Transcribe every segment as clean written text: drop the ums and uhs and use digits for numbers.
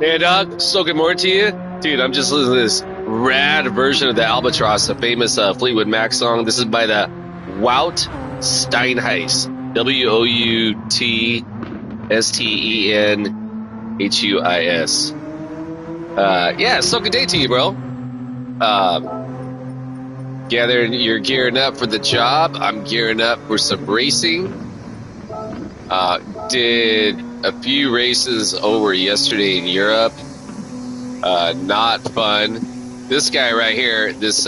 Hey, dog. So good morning to you. Dude, I'm just listening to this rad version of the Albatross, a famous Fleetwood Mac song. This is by the Wout Steinhuis. WOUTSTENHUIS. Yeah, so good day to you, bro. You're gearing up for the job. I'm gearing up for some racing. Did a few races over yesterday in Europe. Not fun. This guy right here, this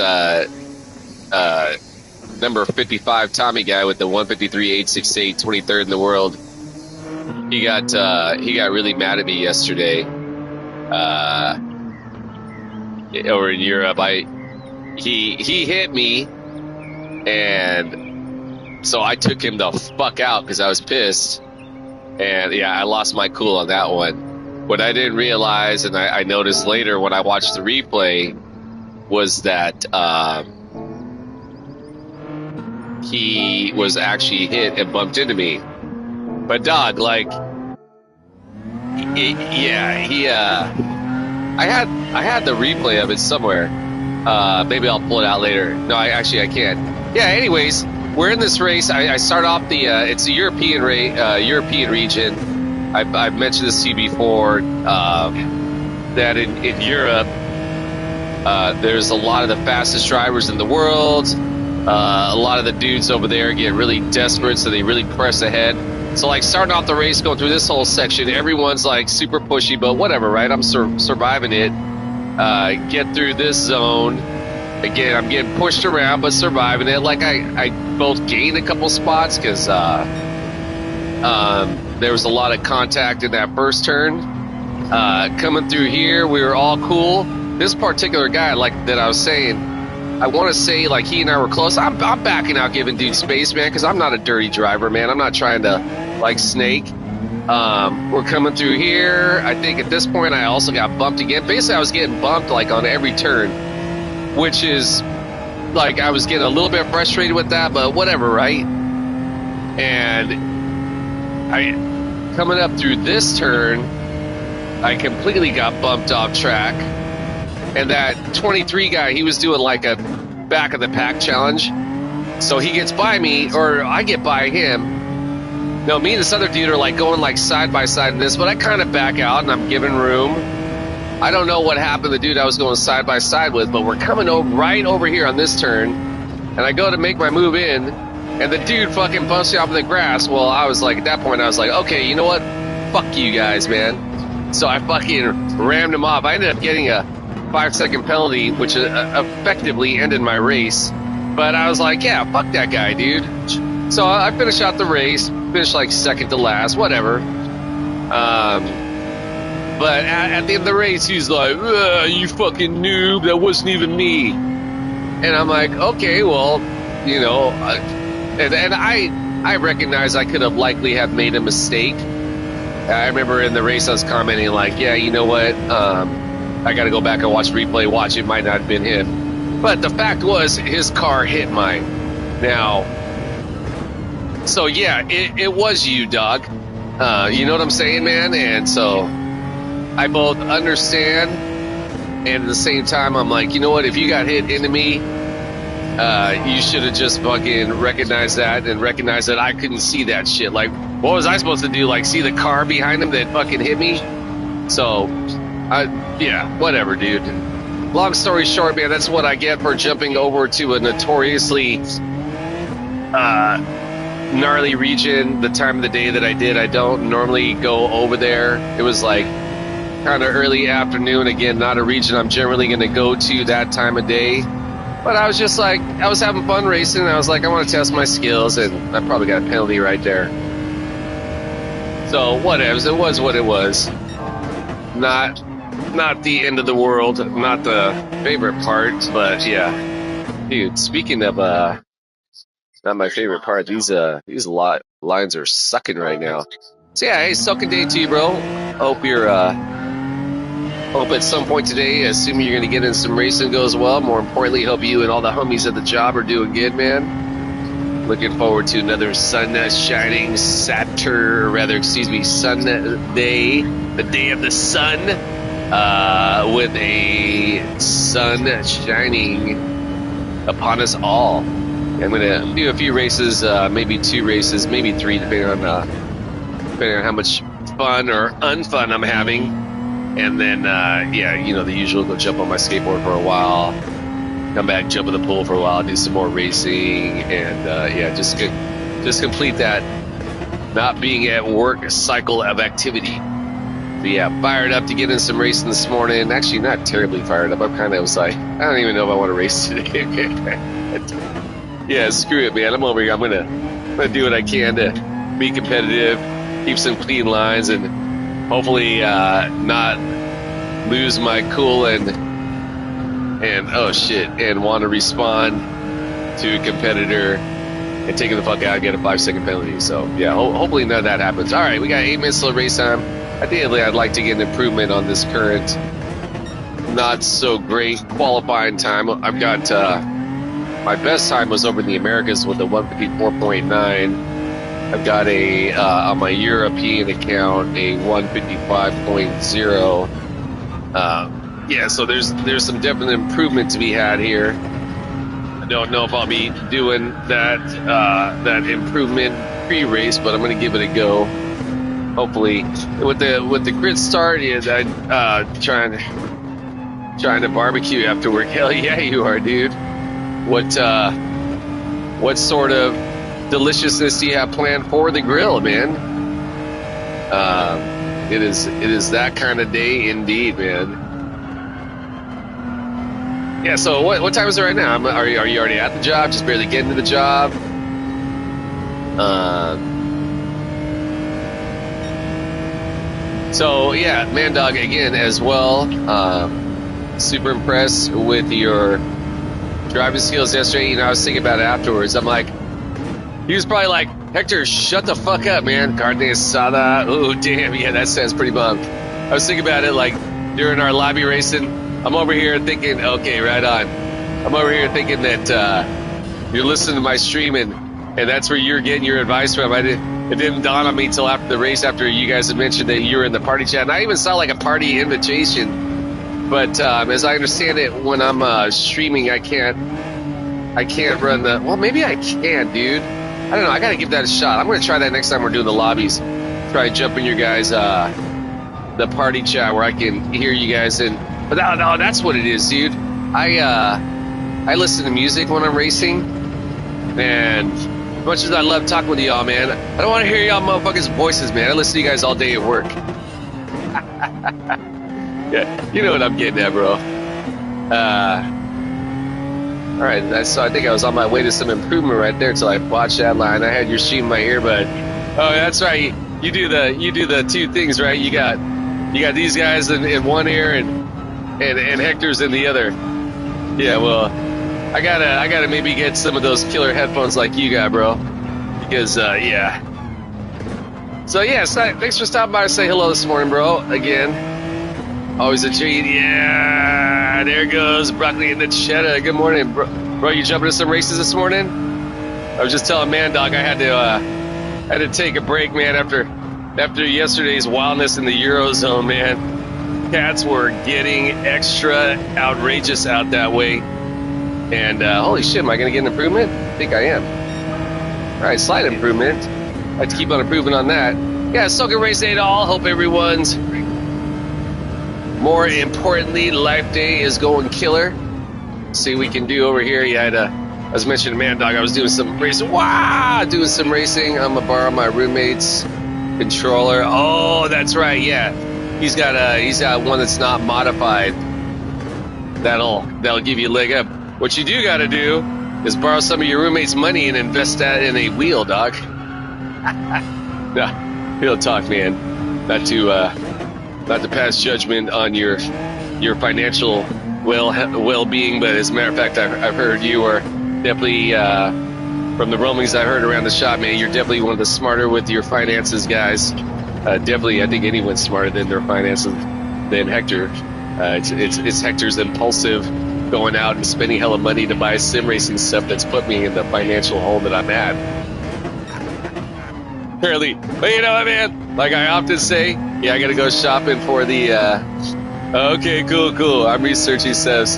number 55 Tommy guy with the 153.868, 23rd in the world. He got really mad at me yesterday. Over in Europe, he hit me and So I took him the fuck out because I was pissed. And yeah, I lost my cool on that one. What I didn't realize, and I noticed later when I watched the replay, was that he was actually hit and bumped into me. But dog, like, I had the replay of it somewhere. Maybe I'll pull it out later. No, I can't. Yeah. Anyways, we're in this race. I start off it's a European European region. I've mentioned this to you before. That in Europe, there's a lot of the fastest drivers in the world. A lot of the dudes over there get really desperate, so they really press ahead. So, like, starting off the race, going through this whole section, everyone's, like, super pushy, but whatever, right? I'm surviving it. Get through this zone. Again, I'm getting pushed around, but surviving it. Like, I both gained a couple spots because there was a lot of contact in that first turn. Coming through here, we were all cool. This particular guy, like that I was saying, I want to say, like, he and I were close. I'm backing out, giving dude space, man, because I'm not a dirty driver, man. I'm not trying to, like, snake. We're coming through here. I think at this point I also got bumped again. Basically, I was getting bumped, like, on every turn, which is, like, I was getting a little bit frustrated with that, but whatever, right? And coming up through this turn, I completely got bumped off track. And that 23 guy, he was doing like a back of the pack challenge. So he gets by me, or I get by him. No, me and this other dude are like going like side by side in this, but I kind of back out and I'm giving room. I don't know what happened to the dude I was going side by side with, but we're coming right over here on this turn. And I go to make my move in, and the dude fucking bumps me off in the grass. Well, I was like, at that point, I was like, okay, you know what? Fuck you guys, man. So I fucking rammed him off. I ended up getting a 5-second penalty, which effectively ended my race. But I was like, yeah, fuck that guy, dude. So I finished out the race, finished like second to last, whatever. But at the end of the race, he's like, you fucking noob, that wasn't even me. And I'm like, okay, well, you know, and I recognize I could have likely have made a mistake. I remember in the race I was commenting like, yeah, you know what, I got to go back and watch replay. Watch, it might not have been him. But the fact was, his car hit mine. Now, so yeah, it was you, dog. You know what I'm saying, man? And so I both understand, and at the same time, I'm like, you know what? If you got hit into me, you should have just fucking recognized that and recognized that I couldn't see that shit. Like, what was I supposed to do? Like, see the car behind him that fucking hit me? So, yeah, whatever, dude. Long story short, man, that's what I get for jumping over to a notoriously gnarly region the time of the day that I did. I don't normally go over there. It was like kind of early afternoon. Again, not a region I'm generally going to go to that time of day. But I was just like, I was having fun racing, and I was like, I want to test my skills, and I probably got a penalty right there. So, whatevs. It was what it was. Not the end of the world, not the favorite part, but yeah. Dude, speaking of not my favorite part, these lines are sucking right now. So yeah, hey, sucking day to you, bro. Hope you're hope at some point today, assuming you're gonna get in some racing, goes well. More importantly, hope you and all the homies at the job are doing good, man. Looking forward to another sun-shining Sunday, the day of the sun, with a sun shining upon us all. I'm gonna do a few races, maybe 2 races, maybe 3, depending on how much fun or unfun I'm having. And then, yeah, you know, the usual, go jump on my skateboard for a while, come back, jump in the pool for a while, do some more racing, and yeah, just complete that not being at work cycle of activity. So yeah, fired up to get in some racing this morning. Actually, not terribly fired up. I kind of was like, I don't even know if I want to race today. Yeah, screw it, man. I'm over here. I'm gonna do what I can to be competitive, keep some clean lines, and hopefully not lose my cool and oh shit, and want to respond to a competitor and take him the fuck out and get a 5-second penalty. So yeah, hopefully none of that happens. All right, we got 8 minutes till race time. Ideally, I'd like to get an improvement on this current not so great qualifying time. I've got my best time was over in the Americas with a 154.9. I've got a on my European account a 155.0. Yeah, so there's some definite improvement to be had here. I don't know if I'll be doing that improvement pre-race, but I'm going to give it a go. Hopefully, with the grid start, trying to barbecue after work. Hell yeah, you are, dude. What sort of deliciousness do you have planned for the grill, man? It is that kind of day indeed, man. Yeah, so what time is it right now? Are you already at the job? Just barely getting to the job? So yeah, Man Dog again as well. Super impressed with your driving skills yesterday. You know, I was thinking about it afterwards. I'm like, he was probably like, Hector, shut the fuck up, man. Carne asada. Oh, damn. Yeah, that sounds pretty bummed. I was thinking about it like during our lobby racing. I'm over here thinking, okay, right on. I'm over here thinking that you're listening to my stream and that's where you're getting your advice from. It didn't dawn on me until after the race, after you guys had mentioned that you were in the party chat. And I even saw like a party invitation. But as I understand it, when I'm streaming, I can't run the... Well, maybe I can, dude. I don't know. I got to give that a shot. I'm going to try that next time we're doing the lobbies. Try to jump in your guys' the party chat where I can hear you guys. But no, that's what it is, dude. I listen to music when I'm racing, and as much as I love talking with y'all, man, I don't want to hear y'all motherfuckers' voices, man. I listen to you guys all day at work. Yeah, you know what I'm getting at, bro. All right, so I think I was on my way to some improvement right there till I watched that line. I had your stream in my earbud. Oh, that's right. You do the two things, right? You got these guys in one ear and Hector's in the other. Yeah, well, I gotta maybe get some of those killer headphones like you got, bro. Because yeah. So yeah, thanks for stopping by to say hello this morning, bro. Again. Always a treat. Yeah, there goes Broccoli and the Cheddar. Good morning, bro. You jumping to some races this morning? I was just telling Man Dog I had to take a break, man. After yesterday's wildness in the Eurozone, man, cats were getting extra outrageous out that way. And holy shit, am I gonna get an improvement? I think I am. All right, slight improvement. I have to keep on improving on that. Yeah, Stoking race day to all. Hope everyone's. More importantly, Life Day is going killer. See what we can do over here. Yeah, I was mentioning Man Dog. I was doing some racing. Wow, doing some racing. I'm gonna borrow my roommate's controller. Oh, that's right. Yeah, he's got one that's not modified. That'll give you a leg up. What you do got to do is borrow some of your roommate's money and invest that in a wheel, dog. Nah, real talk, man. Not to pass judgment on your financial well-being, but as a matter of fact, I've heard you are definitely from the roamings I heard around the shop, man. You're definitely one of the smarter with your finances, guys. Definitely, I think anyone's smarter than their finances than Hector. It's Hector's impulsive going out and spending hella money to buy sim racing stuff that's put me in the financial hole that I'm at. Apparently, but you know what, man? Like I often say, yeah, I gotta go shopping for the. Okay, cool. I'm researching stuff.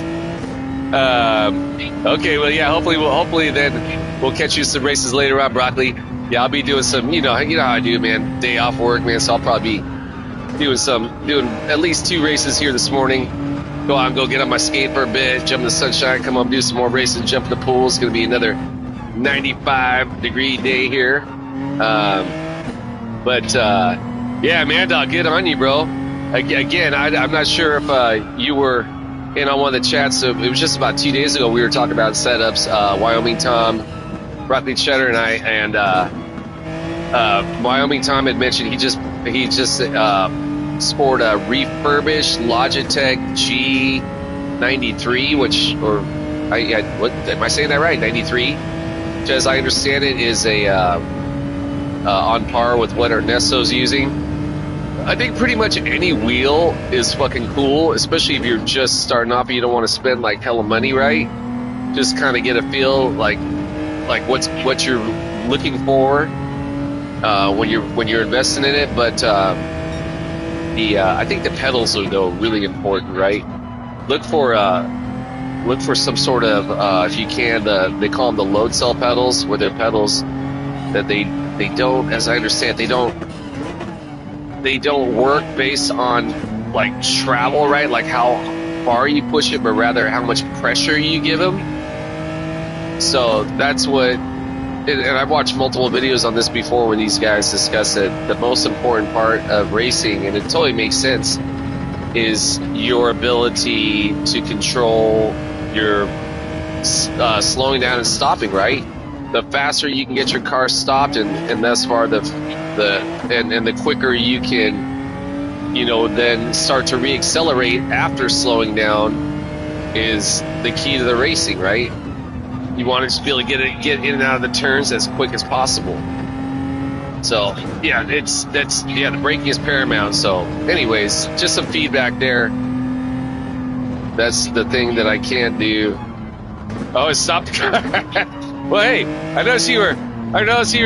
Okay, well, yeah. Hopefully, then we'll catch you some races later on, Broccoli. Yeah, I'll be doing some. You know how I do, man. Day off work, man. So I'll probably be doing at least 2 races here this morning. Go get on my skate for a bit, jump in the sunshine, come home, do some more racing, jump in the pool. It's gonna be another 95-degree day here. Yeah, Man Dog, good on you, bro. Again, I'm not sure if you were in on one of the chats. So it was just about 2 days ago. We were talking about setups. Wyoming Tom, Broccoli Cheddar, and I, and Wyoming Tom had mentioned he just sport a refurbished Logitech G93, what am I saying that right? 93. which as I understand it is a on par with what Ernesto's using. I think pretty much any wheel is fucking cool, especially if you're just starting off and you don't want to spend like hella money, right? Just kind of get a feel like what you're looking for when you're investing in it. But I think the pedals are though really important, right? Look for some sort of if you can, they call them the load cell pedals, where they're pedals that they don't, as I understand, they don't work based on like travel, right? Like how far you push it, but rather how much pressure you give them. So that's what, and I've watched multiple videos on this before where these guys discuss it. The most important part of racing, and it totally makes sense, is your ability to control your slowing down and stopping, right? The faster you can get your car stopped, and thus far the quicker you can, then start to reaccelerate after slowing down is the key to the racing, right? You want to just be able to get in and out of the turns as quick as possible. So yeah, the braking is paramount. So anyways, just some feedback there. That's the thing that I can't do. Oh, it stopped the car. Well, hey, I noticed you were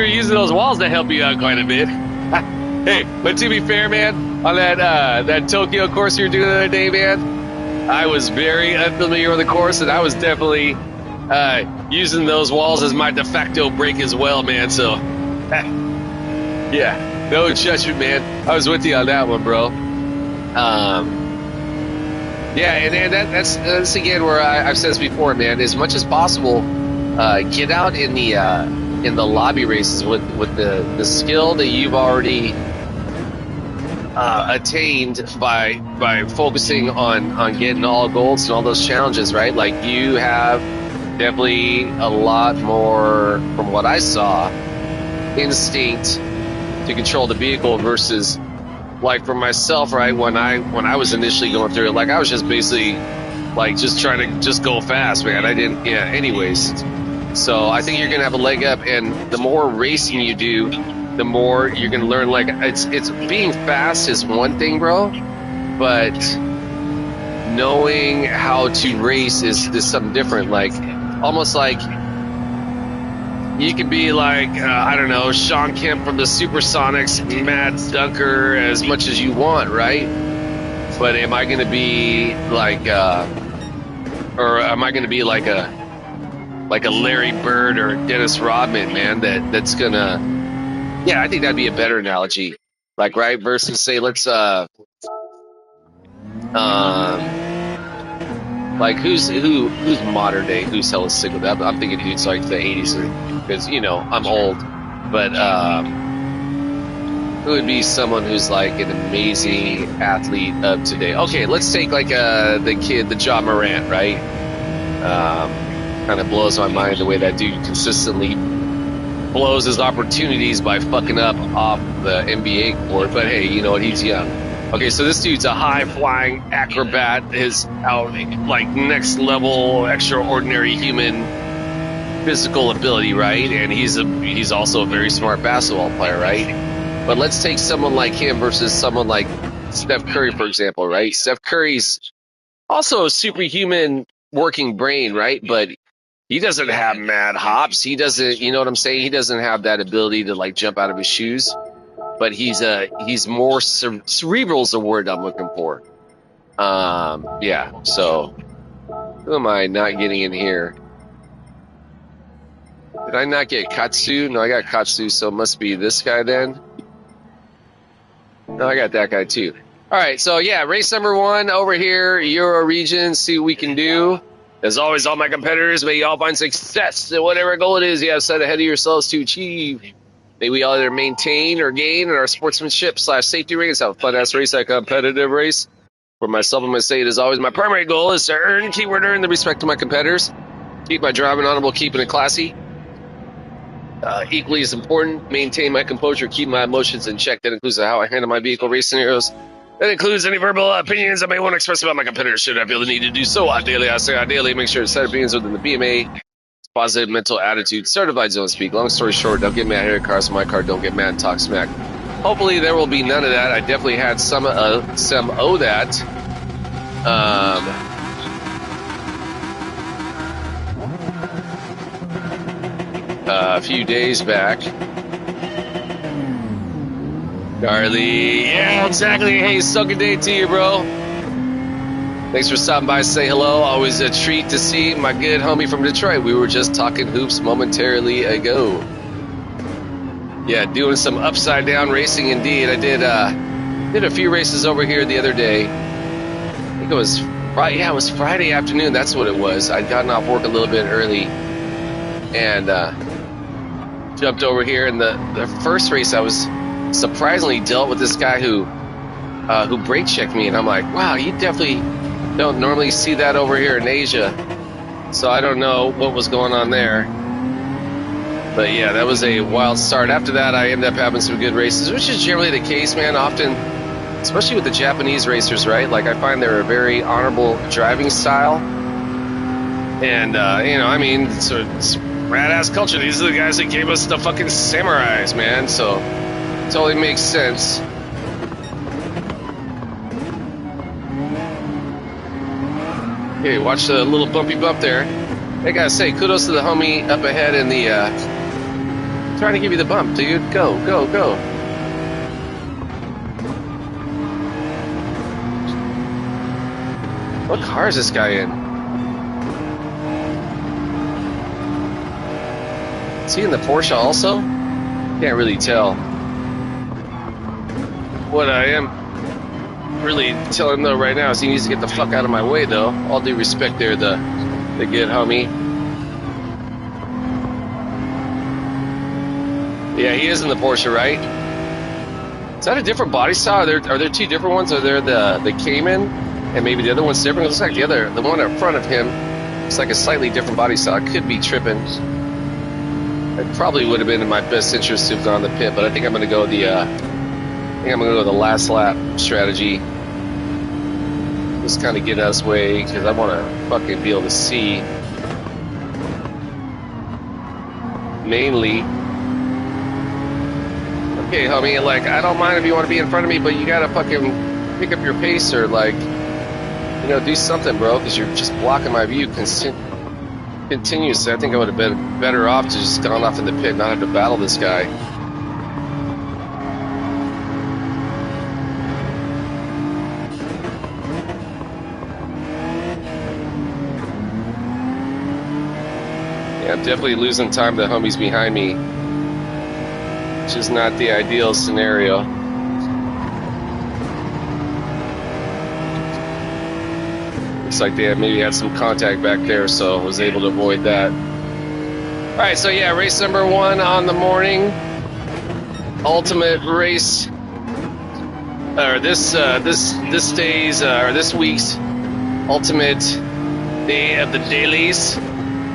using those walls to help you out quite a bit. Hey, but to be fair, man, on that Tokyo course you were doing the other day, man, I was very unfamiliar with the course, and I was definitely using those walls as my de facto brake as well, man. So, yeah, no judgment, man. I was with you on that one, bro. Yeah, and that's again where I've said this before, man. As much as possible, get out in the lobby races with the skill that you've already attained by focusing on getting all golds and all those challenges, right? Like you have definitely a lot more, from what I saw, instinct to control the vehicle versus like for myself, right? When I was initially going through it, like I was just basically like just trying to just go fast, man. Anyways. So I think you're gonna have a leg up, and the more racing you do, the more you're gonna learn. Like it's being fast is one thing, bro, but knowing how to race is something different. Like almost like you could be like I don't know, Sean Kemp from the Supersonics, Matt Dunker as much as you want, right? But am I gonna be like or am I gonna be like a Larry Bird or Dennis Rodman, man, that's gonna, yeah, I think that'd be a better analogy. Like, right, versus say, let's, like who's modern day, who's hella sick with that? I'm thinking dudes like the 80s, because, I'm old, but, who would be someone who's like an amazing athlete of today? Okay, let's take like, the John Morant, right? Kind of blows my mind the way that dude consistently blows his opportunities by fucking up off the NBA court. But hey, you know what? He's young. Okay, so this dude's a high-flying acrobat, his out like next level, extraordinary human physical ability, right? And he's also a very smart basketball player, right? But let's take someone like him versus someone like Steph Curry, for example, right? Steph Curry's also a superhuman working brain, right? But he doesn't have mad hops. He doesn't, you know what I'm saying? He doesn't have that ability to like jump out of his shoes. But he's more cerebral is the word I'm looking for. Yeah. So who am I not getting in here? Did I not get Katsu? No, I got Katsu. So it must be this guy then. No, I got that guy too. All right. So yeah, race number 1 over here, Euro region. See what we can do. As always, all my competitors, may you all find success in whatever goal it is you have set ahead of yourselves to achieve. May we all either maintain or gain in our sportsmanship/safety race, have a fun-ass race, a competitive race. For myself, I'm going to say it is always my primary goal is to earn the respect of my competitors. Keep my driving honorable, keeping it classy. Equally as important, maintain my composure, keep my emotions in check. That includes how I handle my vehicle race scenarios. That includes any verbal opinions I may want to express about my competitors should I feel the need to do so. Ideally, I say ideally, make sure to set opinions within the BMA Positive mental attitude. Certified zone speak. Long story short, don't get mad at cars in my car. Don't get mad and talk smack. Hopefully there will be none of that. I definitely had some of that. A few days back. Carly, yeah, exactly. Hey, suck a day to you, bro. Thanks for stopping by to say hello. Always a treat to see my good homie from Detroit. We were just talking hoops momentarily ago. Yeah, doing some upside down racing indeed. I did a few races over here the other day. I think it was Friday. Yeah, it was Friday afternoon. That's what it was. I'd gotten off work a little bit early and jumped over here. And the first race, I was surprisingly dealt with this guy who brake checked me, and I'm like, wow, you definitely don't normally see that over here in Asia. So I don't know what was going on there. But yeah, that was a wild start. After that, I ended up having some good races, which is generally the case, man. Often, especially with the Japanese racers, right? Like, I find they're a very honorable driving style. And, I mean, it's rad-ass culture. These are the guys that gave us the fucking samurais, man. So, it totally makes sense. Okay, watch the little bumpy bump there. I gotta say, kudos to the homie up ahead in the, trying to give you the bump, dude. Go, go, go. What car is this guy in? Is he in the Porsche also? Can't really tell. What I am really telling him though right now is he needs to get the fuck out of my way though. All due respect there, the good homie. Yeah, he is in the Porsche, right? Is that a different body style? Are there two different ones? Are there the Cayman and maybe the other one's different? It looks like the one in front of him looks like a slightly different body style. I could be tripping. It probably would have been in my best interest to have gone the pit, but I think I'm gonna go the last lap strategy. Just kind of get us way because I want to fucking be able to see mainly. Okay, homie, like, I don't mind if you want to be in front of me, but you gotta fucking pick up your pace or, like, do something, bro, because you're just blocking my view continuously. I think I would have been better off to just gone off in the pit and not have to battle this guy. Yeah, I'm definitely losing time to the homies behind me, which is not the ideal scenario. Looks like they maybe had some contact back there, so I was able to avoid that. All right, so yeah, race number 1 on the morning. Ultimate race, or this week's ultimate day of the dailies.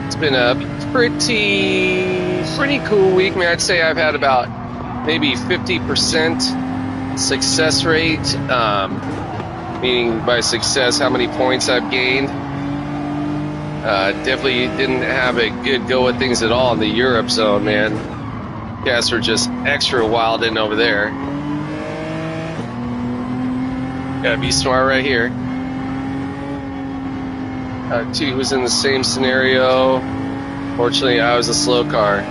It's been a pretty cool week, man. I'd say I've had about maybe 50% success rate, meaning by success how many points I've gained. Definitely didn't have a good go at things at all in the Europe zone, man. Guys were just extra wild in over there. Gotta be smart right here. 2 was in the same scenario. Fortunately, I was a slow car.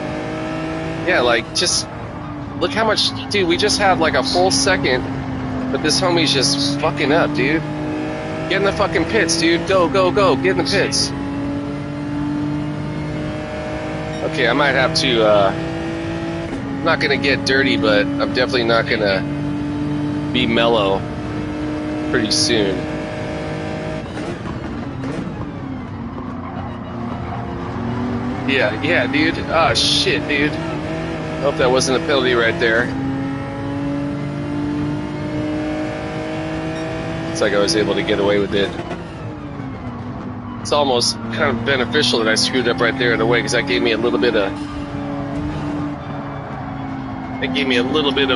Yeah, like, just look how much, dude, we just had like a full second, but this homie's just fucking up, dude. Get in the fucking pits, dude. Go, go, go. Get in the pits. Okay, I might have to, I'm not gonna get dirty, but I'm definitely not gonna be mellow pretty soon. Yeah, dude. Oh, shit, dude. Hope that wasn't a penalty right there. Looks like I was able to get away with it. It's almost kind of beneficial that I screwed up right there in a way, because that gave me a little bit of...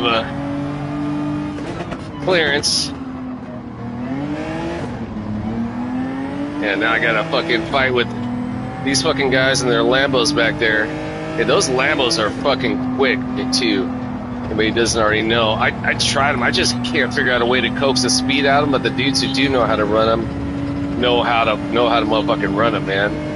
a clearance. And now I gotta fucking fight with These fucking guys in their Lambos back there. Yeah, those Lambos are fucking quick too. Anybody doesn't already know. I tried them. I just can't figure out a way to coax the speed out of them. But the dudes who do know how to run them know how to motherfucking run them, man.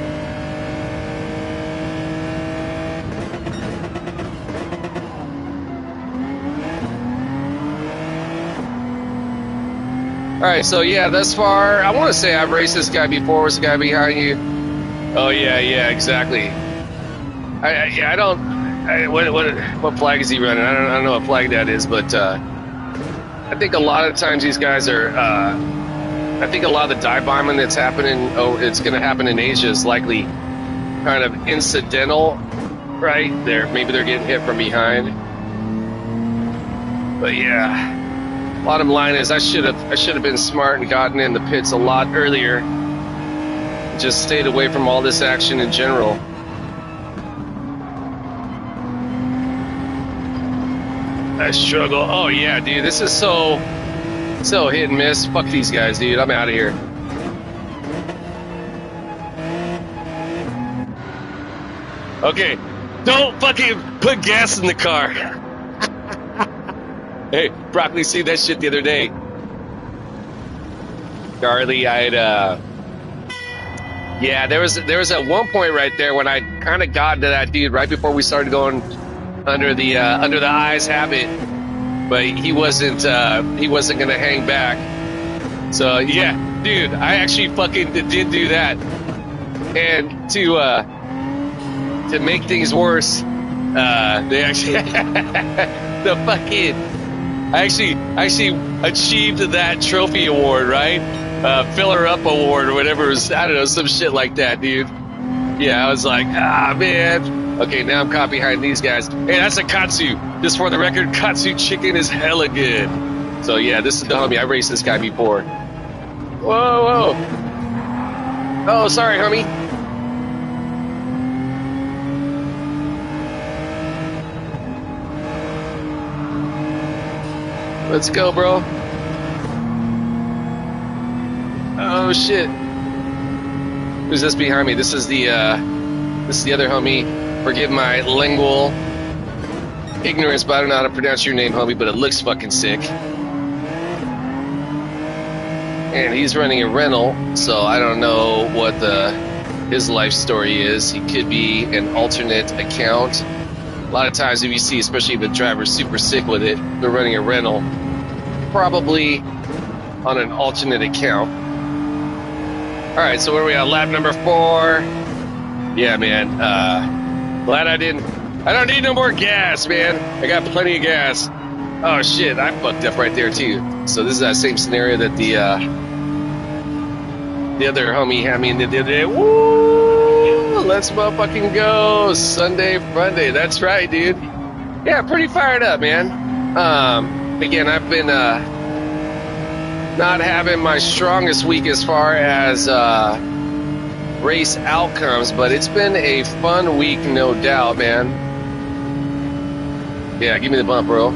All right, so yeah, thus far, I want to say I've raced this guy before. Was the guy behind you? Oh yeah, exactly. What flag is he running? I don't know what flag that is, but I think a lot of times these guys are. I think a lot of the dive bombing that's happening, it's going to happen in Asia, is likely kind of incidental, right? Maybe they're getting hit from behind. But yeah. Bottom line is, I should have been smart and gotten in the pits a lot earlier. Just stayed away from all this action in general. I struggle. Oh yeah, dude, this is so hit and miss. Fuck these guys, dude. I'm out of here. Okay, don't fucking put gas in the car. Hey, Broccoli, see that shit the other day. Charlie, yeah, there was at one point right there when I kind of got to that dude right before we started going under the eyes habit, but he wasn't gonna hang back. So yeah, dude, I actually fucking did do that, and to make things worse, they actually the fucking. I actually achieved that trophy award, right? Filler up award or whatever it was. I don't know, some shit like that, dude. Yeah, I was like, man. Okay, now I'm caught behind these guys. Hey, that's a katsu. Just for the record, katsu chicken is hella good. So yeah, this is the homie. I raced this guy before. Whoa. Oh, sorry, homie. Let's go, bro. Oh shit. Who's this behind me? This is the other homie. Forgive my lingual ignorance, but I don't know how to pronounce your name, homie, but it looks fucking sick. And he's running a rental, so I don't know what his life story is. He could be an alternate account. A lot of times if you see, especially if the driver's super sick with it, they're running a rental, probably on an alternate account. All right, so where are we at? Lap number 4. Yeah, man. Glad I don't need no more gas, man. I got plenty of gas. Oh shit, I fucked up right there too. So this is that same scenario that the other homie had me in the other day. Woo! Let's motherfucking go. Sunday Funday. That's right, dude. Yeah, pretty fired up, man. Again, I've been not having my strongest week as far as race outcomes, but it's been a fun week, no doubt, man. Yeah, give me the bump, bro.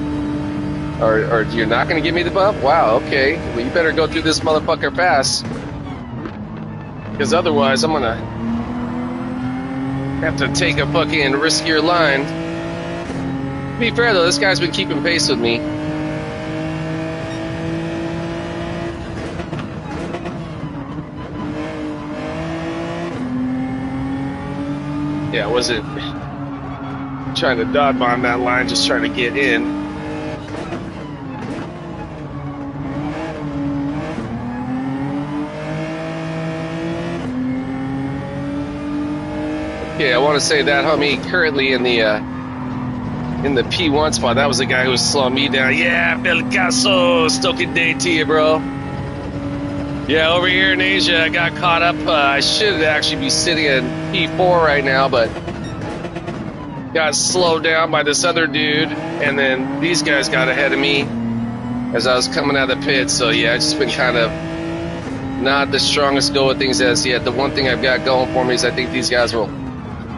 Or you're not gonna give me the bump? Wow, okay. Well, you better go through this motherfucker fast, because otherwise I'm gonna have to take a fucking riskier line. To be fair though, this guy's been keeping pace with me. Yeah, I wasn't trying to dodge bomb that line, just trying to get in. Okay, I want to say that homie currently in the P1 spot. That was the guy who was slowing me down. Yeah, Belcaso, Stoking day to you, bro. Yeah, over here in Asia, I got caught up. I should actually be sitting in P4 right now, but got slowed down by this other dude, and then these guys got ahead of me as I was coming out of the pit. So yeah, it's just been kind of not the strongest go of things as yet. The one thing I've got going for me is I think these guys will.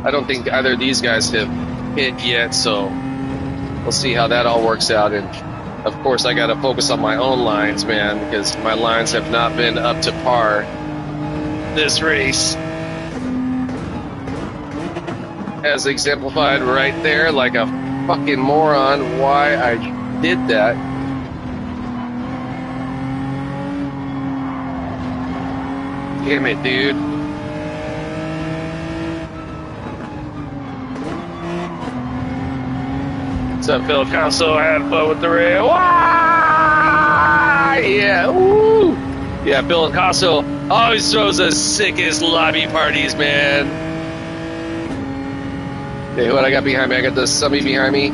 I don't think either of these guys have hit yet, so we'll see how that all works out. And of course, I got to focus on my own lines, man, because my lines have not been up to par this race. as exemplified right there, like a fucking moron, why I did that. Damn it, dude. What's up, Phil Council? I had fun with the rail. Yeah, woo! Yeah, Phil Picasso always throws the sickest lobby parties, man. Hey, what I got behind me? I got the Summy behind me.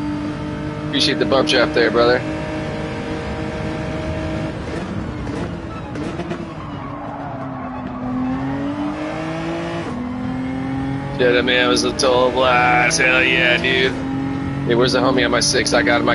Appreciate the bump draft there, brother. Yeah, man, it was a total blast. Hell yeah, dude. Hey, where's the homie on my 6? I got him.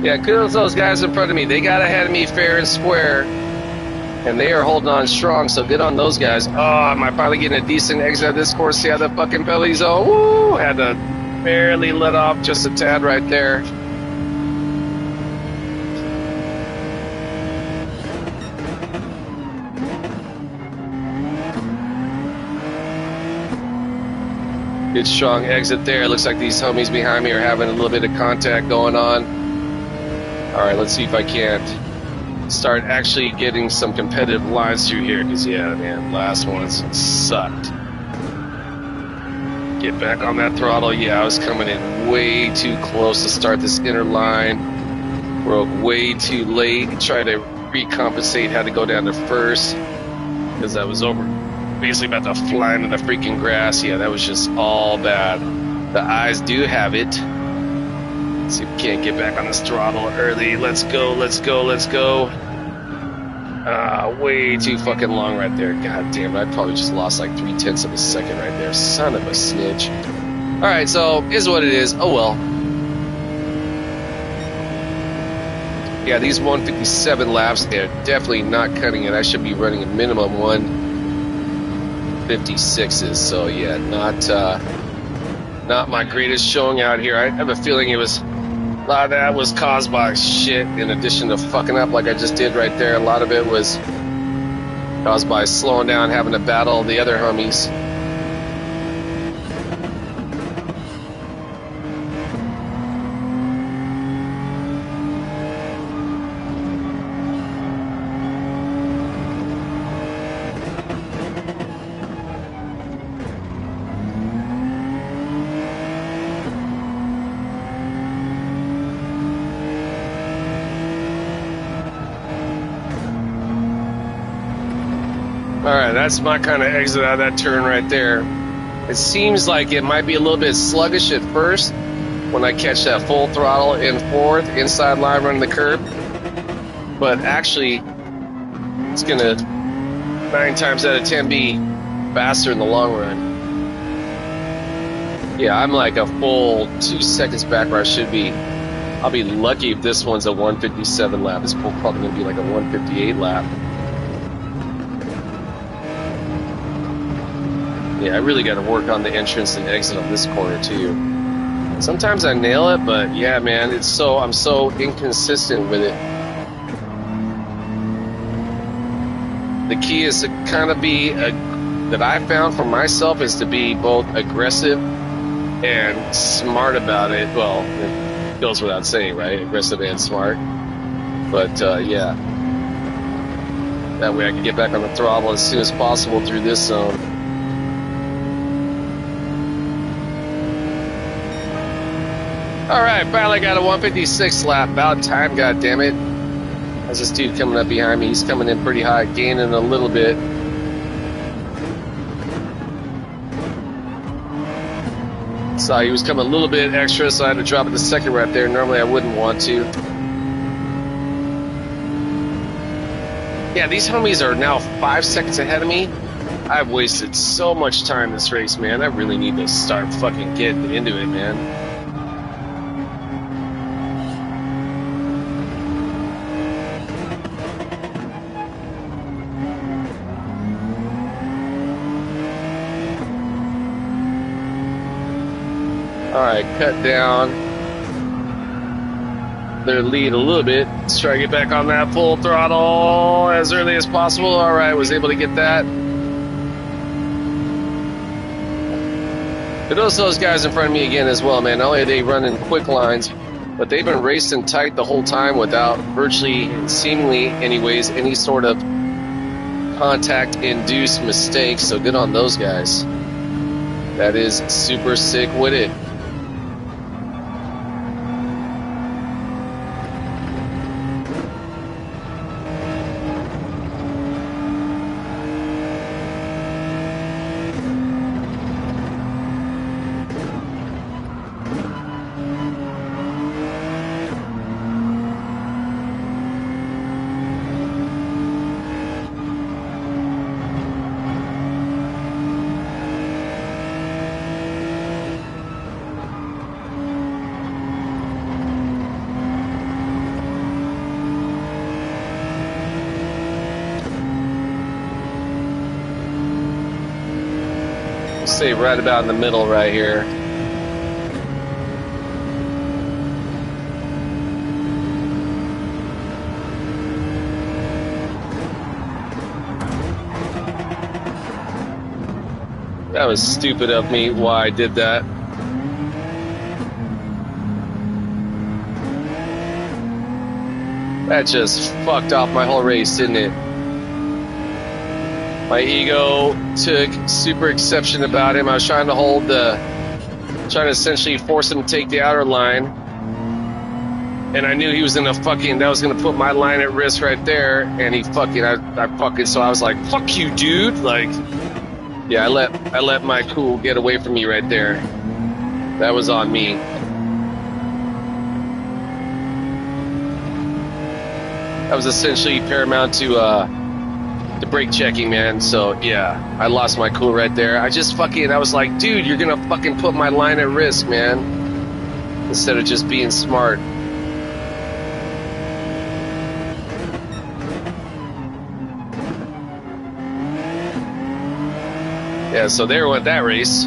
Yeah, kudos to those guys in front of me. They got ahead of me fair and square, and they are holding on strong, so good on those guys. Oh, am I finally getting a decent exit of this course? See how the fucking belly's on? Woo! Had to barely let off just a tad right there. Good strong exit there. Looks like these homies behind me are having a little bit of contact going on. All right, let's see if I can't start actually getting some competitive lines through here, because, yeah, man, last ones sucked. Get back on that throttle. Yeah, I was coming in way too close to start this inner line. Broke way too late. Tried to recompensate, had to go down to first, because I was over, basically about to fly into the freaking grass. Yeah, that was just all bad. The eyes do have it. See if we can't get back on this throttle early. Let's go. Way too fucking long right there. God damn it. I probably just lost like 0.3 of a second right there. Son of a snitch. Alright, so is what it is. Oh well. Yeah, these 157 laps, they're definitely not cutting it. I should be running a minimum 156s. So yeah, not my greatest showing out here. I have a feeling it was a lot of that was caused by shit in addition to fucking up like I just did right there. A lot of it was caused by slowing down, having to battle the other homies. Alright, that's my kind of exit out of that turn right there. It seems like it might be a little bit sluggish at first when I catch that full throttle in fourth, inside line running the curb. But actually, it's going to 9 times out of 10 be faster in the long run. Yeah, I'm like a full 2 seconds back where I should be. I'll be lucky if this one's a 157 lap. It's probably going to be like a 158 lap. Yeah, I really got to work on the entrance and exit on this corner too. Sometimes I nail it, but yeah, man, I'm so inconsistent with it. The key is to kind of be that I found for myself is to be both aggressive and smart about it. Well, it goes without saying, right? Aggressive and smart. But yeah, that way I can get back on the throttle as soon as possible through this zone. Alright, finally got a 156 lap. About time, goddammit. That's this dude coming up behind me. He's coming in pretty high, gaining a little bit. So he was coming a little bit extra, so I had to drop it the second right there. Normally I wouldn't want to. Yeah, these homies are now 5 seconds ahead of me. I've wasted so much time this race, man. I really need to start fucking getting into it, man. Alright, cut down their lead a little bit. Let's try to get back on that full throttle as early as possible. Alright, was able to get that. But those guys in front of me again as well, man. Not only are they running quick lines, but they've been racing tight the whole time without virtually, seemingly anyways, any sort of contact-induced mistakes. So good on those guys. That is super sick with it. Stay right about in the middle right here. That was stupid of me why I did that. That just fucked off my whole race, didn't it? My ego took super exception about him. I was trying to essentially force him to take the outer line. And I knew he was that was gonna put my line at risk right there. And he so I was like, fuck you, dude. Like, yeah, I let my cool get away from me right there. That was on me. That was essentially paramount to brake checking, man. So yeah, I lost my cool right there. I was like, dude, you're gonna fucking put my line at risk, man. Instead of just being smart. Yeah, so there went that race.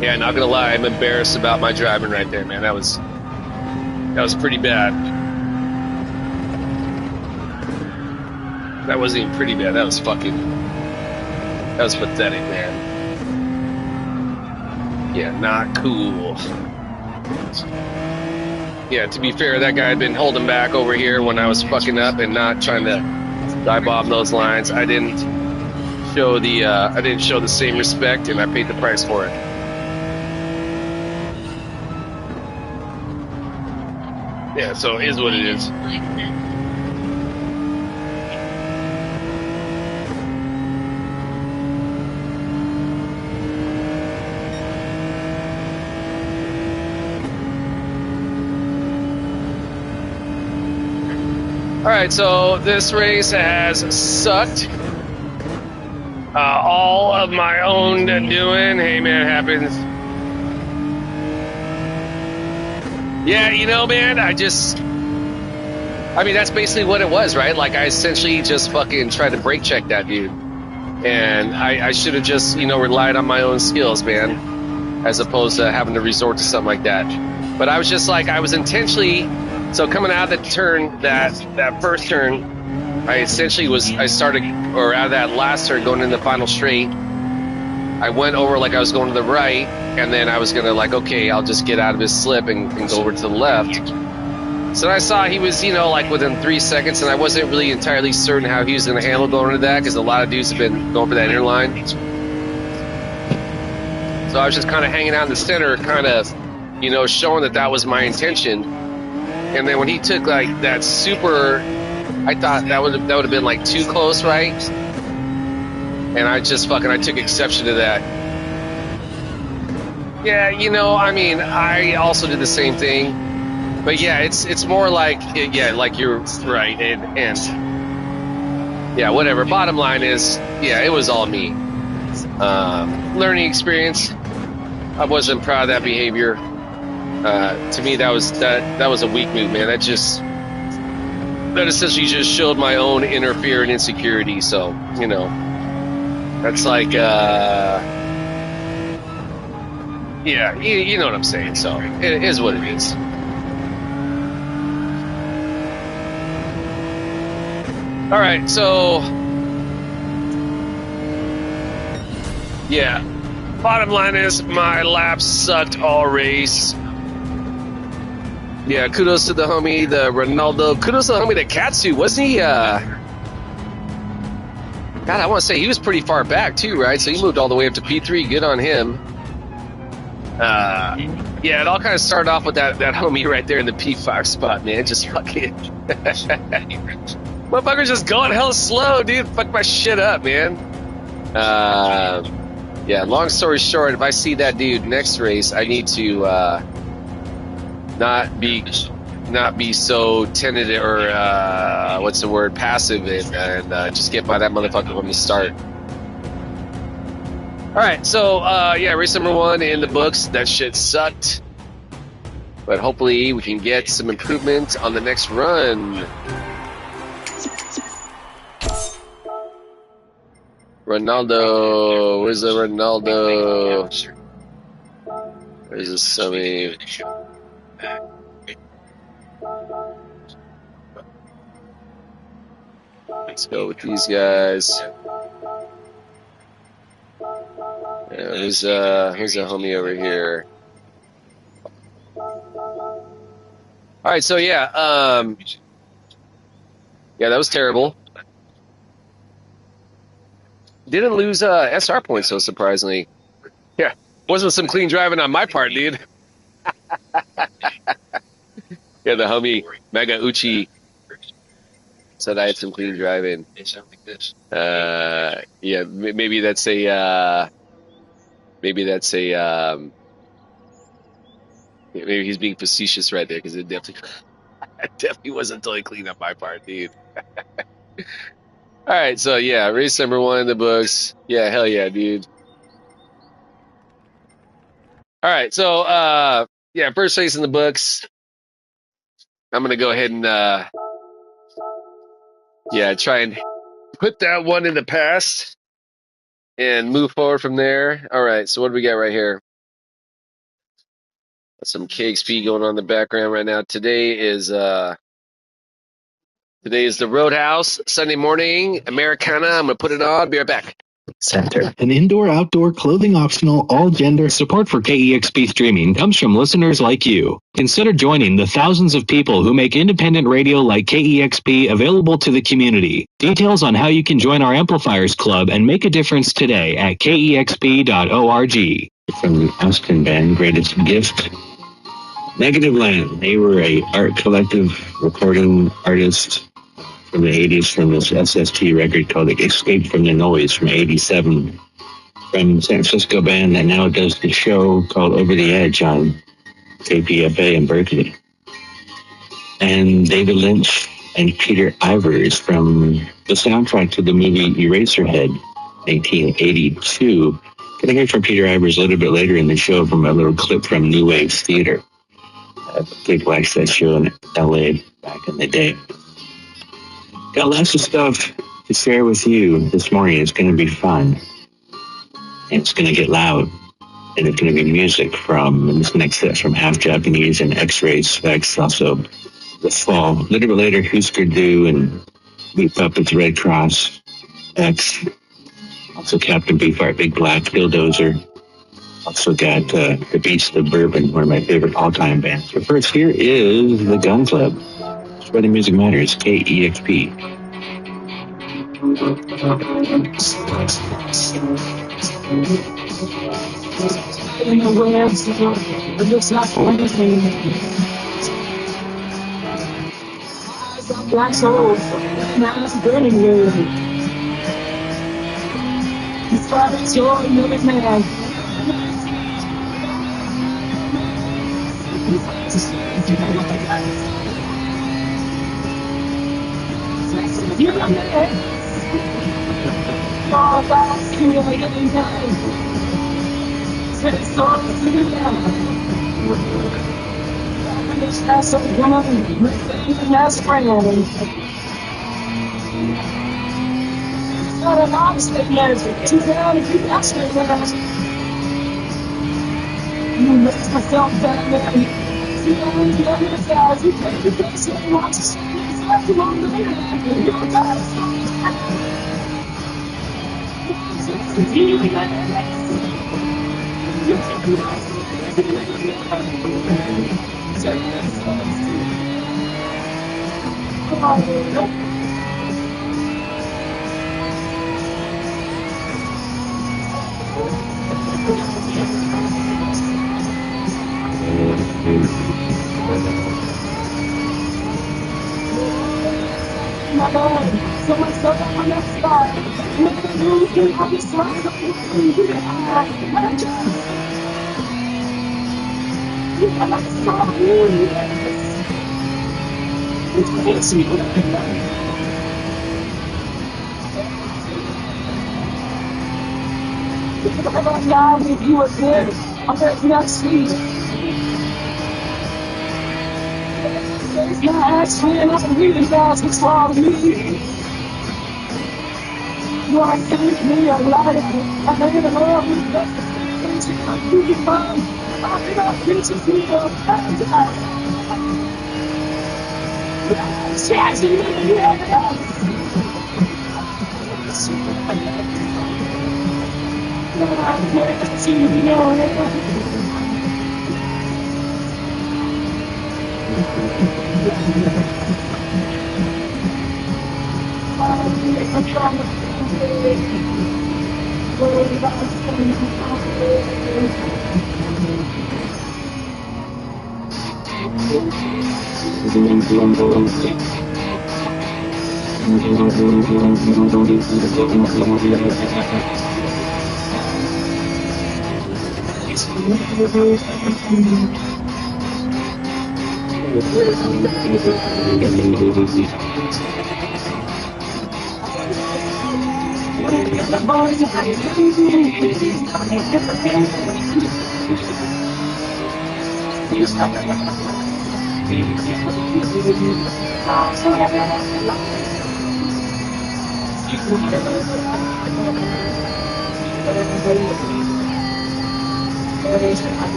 Yeah, not gonna lie, I'm embarrassed about my driving right there, man. That was pretty bad. That wasn't even pretty bad. That was pathetic, man. Yeah, not cool. Yeah, to be fair, that guy had been holding back over here when I was fucking up and not trying to dive bomb those lines. I didn't show the same respect, and I paid the price for it. Yeah, so it is what it is. Alright, so this race has sucked. All of my own doing. Hey, man, it happens. Yeah, you know, man, that's basically what it was, right? Like, I essentially just fucking tried to brake check that dude. And I should have just, relied on my own skills, man, as opposed to having to resort to something like that. But I was just like, I was intentionally... So coming out of the turn, that first turn, out of that last turn going into the final straight, I went over like I was going to the right, and then I was going to okay, I'll just get out of his slip and go over to the left. So I saw he was, within 3 seconds, and I wasn't really entirely certain how he was going to handle going into that, because a lot of dudes have been going for that inner line. So I was just kind of hanging out in the center, kind of, showing that was my intention. And then when he took that super, I thought that would have been too close, right? And I took exception to that. Yeah, I also did the same thing. But yeah, it's more like you're right, and yeah, whatever. Bottom line is, yeah, it was all me. Learning experience. I wasn't proud of that behavior. To me, that was a weak move, man. That essentially just showed my own inner fear and insecurity. So, That's like, yeah, you know what I'm saying. So it is what it is. All right, so yeah, bottom line is my lap sucked all race. Yeah, kudos to the homie, the Ronaldo. Kudos to the homie, the Katsu. Wasn't he, God, I want to say he was pretty far back too, right? So he moved all the way up to P3. Good on him. Yeah, it all kind of started off with that homie right there in the P5 spot, man. Just fucking... Motherfucker's just going hella slow, dude. Fuck my shit up, man. Yeah, long story short, if I see that dude next race, I need to not be so tentative or what's the word, passive, and just get by that motherfucker from the start. All right, so yeah, race number 1 in the books. That shit sucked, but hopefully we can get some improvement on the next run. Ronaldo, where's the Ronaldo? Where's the Summy? Let's go with these guys. Yeah, who's a homie over here? All right, so yeah, yeah, that was terrible. Didn't lose SR points, so surprisingly. Yeah, wasn't some clean driving on my part, dude. Yeah, the homie Mega Uchi said I had some clean driving. Yeah, maybe that's a maybe he's being facetious right there, because it definitely wasn't totally clean on my part, dude. All right, so yeah, race number 1 in the books. Yeah, hell yeah, dude. All right, so yeah, first race in the books. I'm gonna go ahead and yeah, try and put that one in the past and move forward from there. All right, so what do we got right here? Some KXP going on in the background right now. Today is the Roadhouse Sunday morning Americana. I'm gonna put it on. Be right back. Center. An indoor-outdoor clothing optional all-gender support for KEXP streaming comes from listeners like you. Consider joining the thousands of people who make independent radio like KEXP available to the community. Details on how you can join our Amplifiers Club and make a difference today at kexp.org. From the Austin band Greatest Gift, Negative Land. They were a art collective recording artist from the 80s, from this SST record called Escape from the Noise from 87, from San Francisco band that now does the show called Over the Edge on KPFA in Berkeley. And David Lynch and Peter Ivers from the soundtrack to the movie Eraserhead, 1982. Gonna hear from Peter Ivers a little bit later in the show from a little clip from New Wave Theater. Big watched that show in LA back in the day. Got lots of stuff to share with you this morning. It's going to be fun. And it's going to get loud. And it's going to be music from, and this next set from Half Japanese and X-Ray Specs. Also, The Fall. A little bit later, Husker Du and Meat Puppets, Red Cross, X. Also, Captain Beefheart, Big Black, Bulldozer. Also got The Beast of Bourbon, one of my favorite all-time bands. But first, here is The Gun Club. It's where the music matters, KEXP. Black souls, now it's burning you. It's your moving man. You're not there. Oh, that's cool. I get in time. It's all to the This has some woman with the last friend. You make myself that man. See, I'm in the other side. You take the best of the watch. It's like you're on the man. You're not my God, so much stuff on that side. Look at you, you have this side of the I just, you have to stop me. It's crazy. I'm not with you again. I'm at next week. It's not actually, and I'm really fast. What's wrong with me? You are telling me a lie. I made a love with the you can find. I think I'll get you to your hands.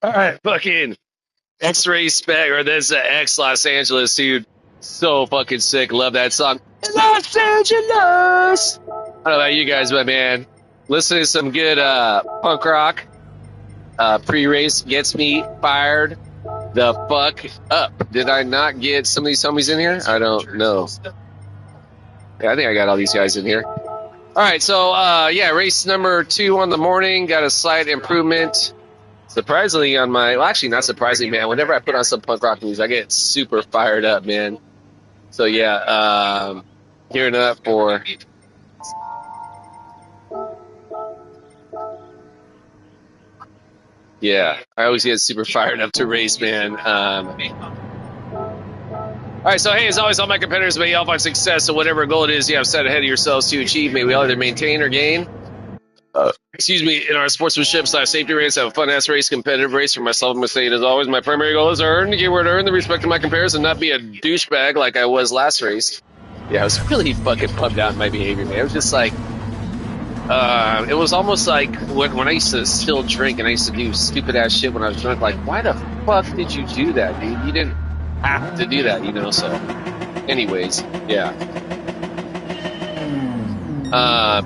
All right, fucking X-Ray Spec, or this X Los Angeles, dude. So fucking sick. Love that song. Los Angeles. I don't know about you guys, but man, listening to some good punk rock pre-race gets me fired the fuck up. Did I not get some of these homies in here? I don't know. Yeah, I think I got all these guys in here. All right, so yeah, race number 2 on the morning. Got a slight improvement. Surprisingly on my, well, actually not surprisingly, man. Whenever I put on some punk rock music, I get super fired up, man. So yeah, gearing up for. Yeah, I always get super fired up to race, man. All right, so hey, as always, all my competitors, may you all find success. So whatever goal it is you have set ahead of yourselves to achieve, may we all either maintain or gain. In our sportsmanship / safety race, have a fun ass race, competitive race for myself. I'm gonna say it as always. My primary goal is to earn, to get where to earn the respect of my competitors and not be a douchebag like I was last race. Yeah, I was really fucking bummed out in my behavior, man. It was just like, it was almost like when I used to still drink and I used to do stupid ass shit when I was drunk. Like, why the fuck did you do that, dude? You didn't have to do that, you know? So, anyways, yeah.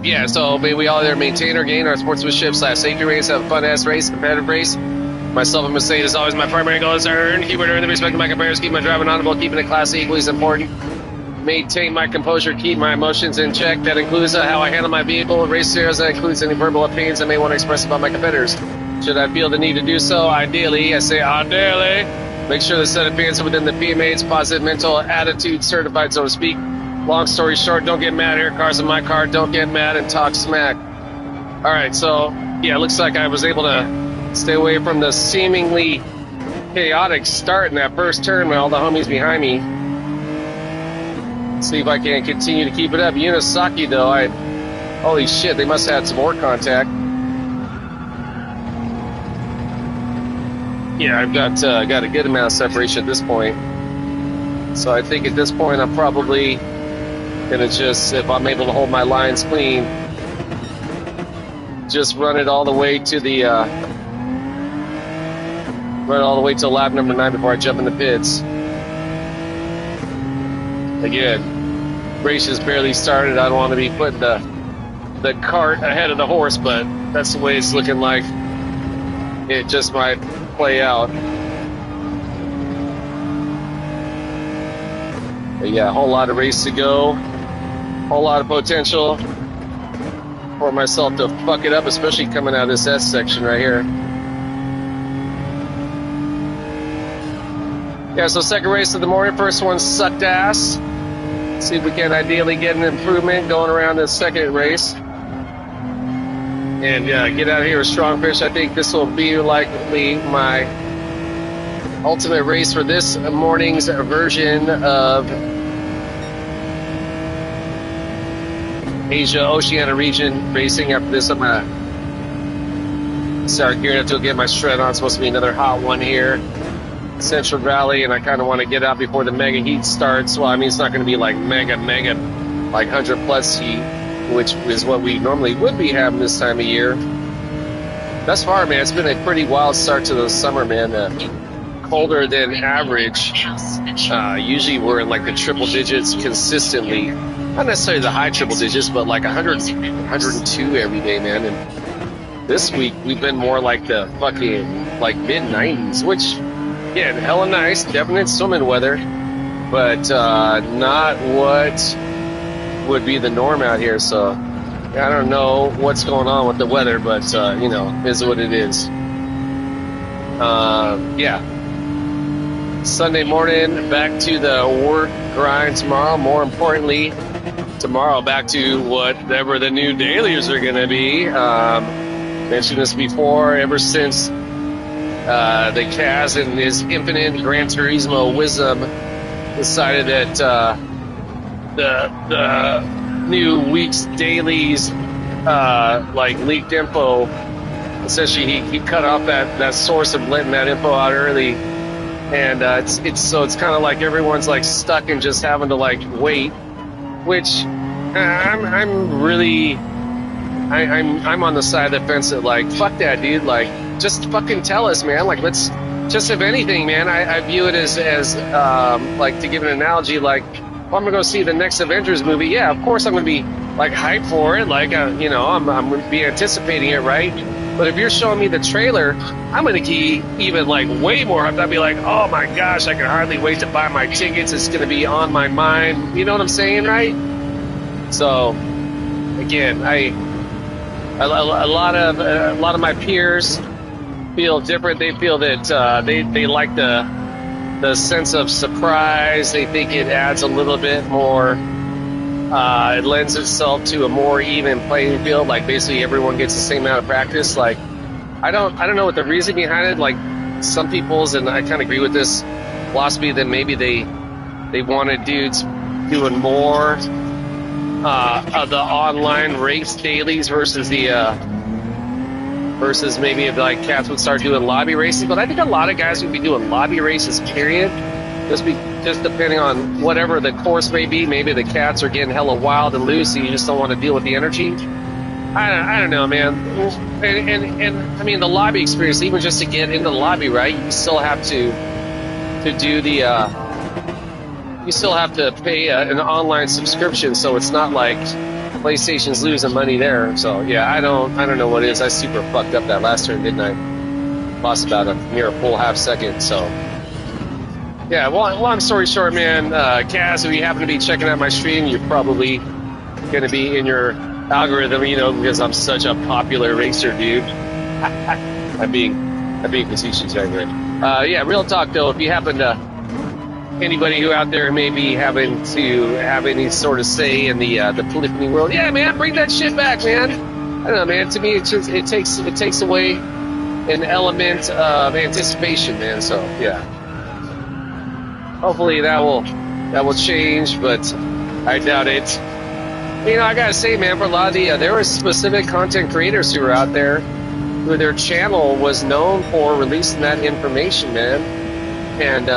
Yeah, so may we all there maintain or gain our sportsmanship / safety race, have a fun ass race, competitive race. Myself and Mercedes is always my primary goal is to earn, keep it earned, the respect of my competitors, keep my driving honorable, keeping it classy equally as important. Maintain my composure, keep my emotions in check. That includes how I handle my vehicle, race scenarios. That includes any verbal opinions I may want to express about my competitors. Should I feel the need to do so, ideally, I say ideally, make sure the set of opinions are within the PMA's positive mental attitude certified, so to speak. Long story short, don't get mad here. Cars in my car, don't get mad and talk smack. All right, so, yeah, it looks like I was able to stay away from the seemingly chaotic start in that first turn with all the homies behind me. See if I can continue to keep it up. Unisaki, though, holy shit, they must have had some more contact. Yeah, I've got a good amount of separation at this point. So I think at this point I'm probably gonna just, if I'm able to hold my lines clean, just run it all the way to the lap number 9 before I jump in the pits. Again, race just barely started. I don't want to be putting the cart ahead of the horse, but that's the way it's looking like it just might play out. But yeah, a whole lot of race to go. Whole lot of potential for myself to fuck it up, especially coming out of this S section right here. Yeah, so second race of the morning. First one sucked ass. See if we can ideally get an improvement going around this second race. And get out of here with strong fish. I think this will be likely my ultimate race for this morning's version of Asia Oceania region racing. After this, I'm going to start gearing up to get my shred on. It's supposed to be another hot one here. Central Valley, and I kind of want to get out before the mega heat starts. Well, I mean, it's not going to be like mega, like 100 plus heat, which is what we normally would be having this time of year. Thus far, man, it's been a pretty wild start to the summer, man. Colder than average. Usually we're in like the triple digits consistently. Not necessarily the high triple digits, but like 100, 102 every day, man. And this week we've been more like the fucking like mid 90s, which, yeah, hella nice, definite swimming weather, but not what would be the norm out here. So I don't know what's going on with the weather, but you know, is what it is. Yeah. Sunday morning, back to the work grind tomorrow. More importantly, tomorrow back to whatever the new dailies are going to be. Mentioned this before, ever since the Kaz and his infinite Gran Turismo wisdom decided that the new week's dailies like leaked info. Essentially, he cut off that source of letting that info out early, and it's kind of like everyone's like stuck and just having to like wait, which I'm on the side of the fence that like fuck that, dude. Like, just fucking tell us, man. Like, let's just, if anything, man, I view it as like, to give an analogy, like, if I'm gonna go see the next Avengers movie, yeah, of course I'm gonna be like hyped for it, like you know, I'm gonna be anticipating it, right? But if you're showing me the trailer, I'm gonna be even like way more hyped. I'd be like, oh my gosh, I can hardly wait to buy my tickets. It's gonna be on my mind. You know what I'm saying, right? So again, a lot of my peers feel different. They feel that they like the sense of surprise. They think it adds a little bit more. It lends itself to a more even playing field. Like, basically everyone gets the same amount of practice. Like, I don't know what the reason behind it. Like, some people's, and I kind of agree with this philosophy, that maybe they wanted dudes doing more of the online race dailies versus maybe if like cats would start doing lobby races. But I think a lot of guys would be doing lobby races, period, just just depending on whatever the course may be. Maybe the cats are getting hella wild and loose, and you just don't want to deal with the energy. I don't know, man. And I mean, the lobby experience, even just to get into the lobby, right? You still have to do the. You still have to pay an online subscription, so it's not like PlayStation's losing money there. So yeah, I don't know what it is. I super fucked up that last turn, didn't I? Lost about a full half second. So yeah, well, long story short, man, Kaz, if you happen to be checking out my stream, you're probably going to be in your algorithm, you know, because I'm such a popular racer, dude. I'm being facetious right there. Yeah, real talk though, if you happen to, anybody who out there may be having to have any sort of say in the polyphony world, yeah, man, bring that shit back, man. I don't know, man. To me, it takes away an element of anticipation, man. So yeah, hopefully that will change, but I doubt it. You know, I gotta say, man, for a lot of there were specific content creators who were out there who their channel was known for releasing that information, man. And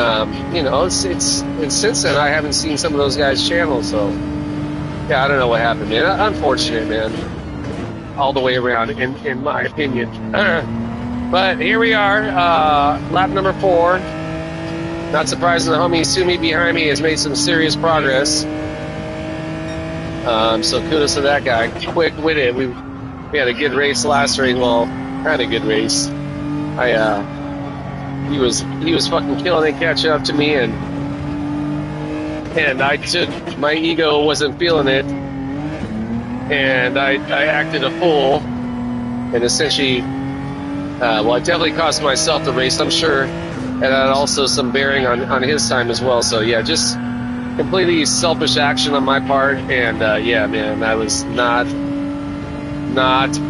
you know, it's since then I haven't seen some of those guys' channels. So yeah, I don't know what happened, man. Unfortunate, man. All the way around, in my opinion. But here we are, lap number 4. Not surprising, the homie Sumi behind me has made some serious progress. So kudos to that guy. Quick with it. We had a good race last race. Well, kind of good race. He was fucking killing it, catching up to me, and my ego wasn't feeling it, and I acted a fool, and essentially, well, it definitely cost myself the race, I'm sure, and had also some bearing on his time as well. So yeah, just completely selfish action on my part, and yeah, man, I was not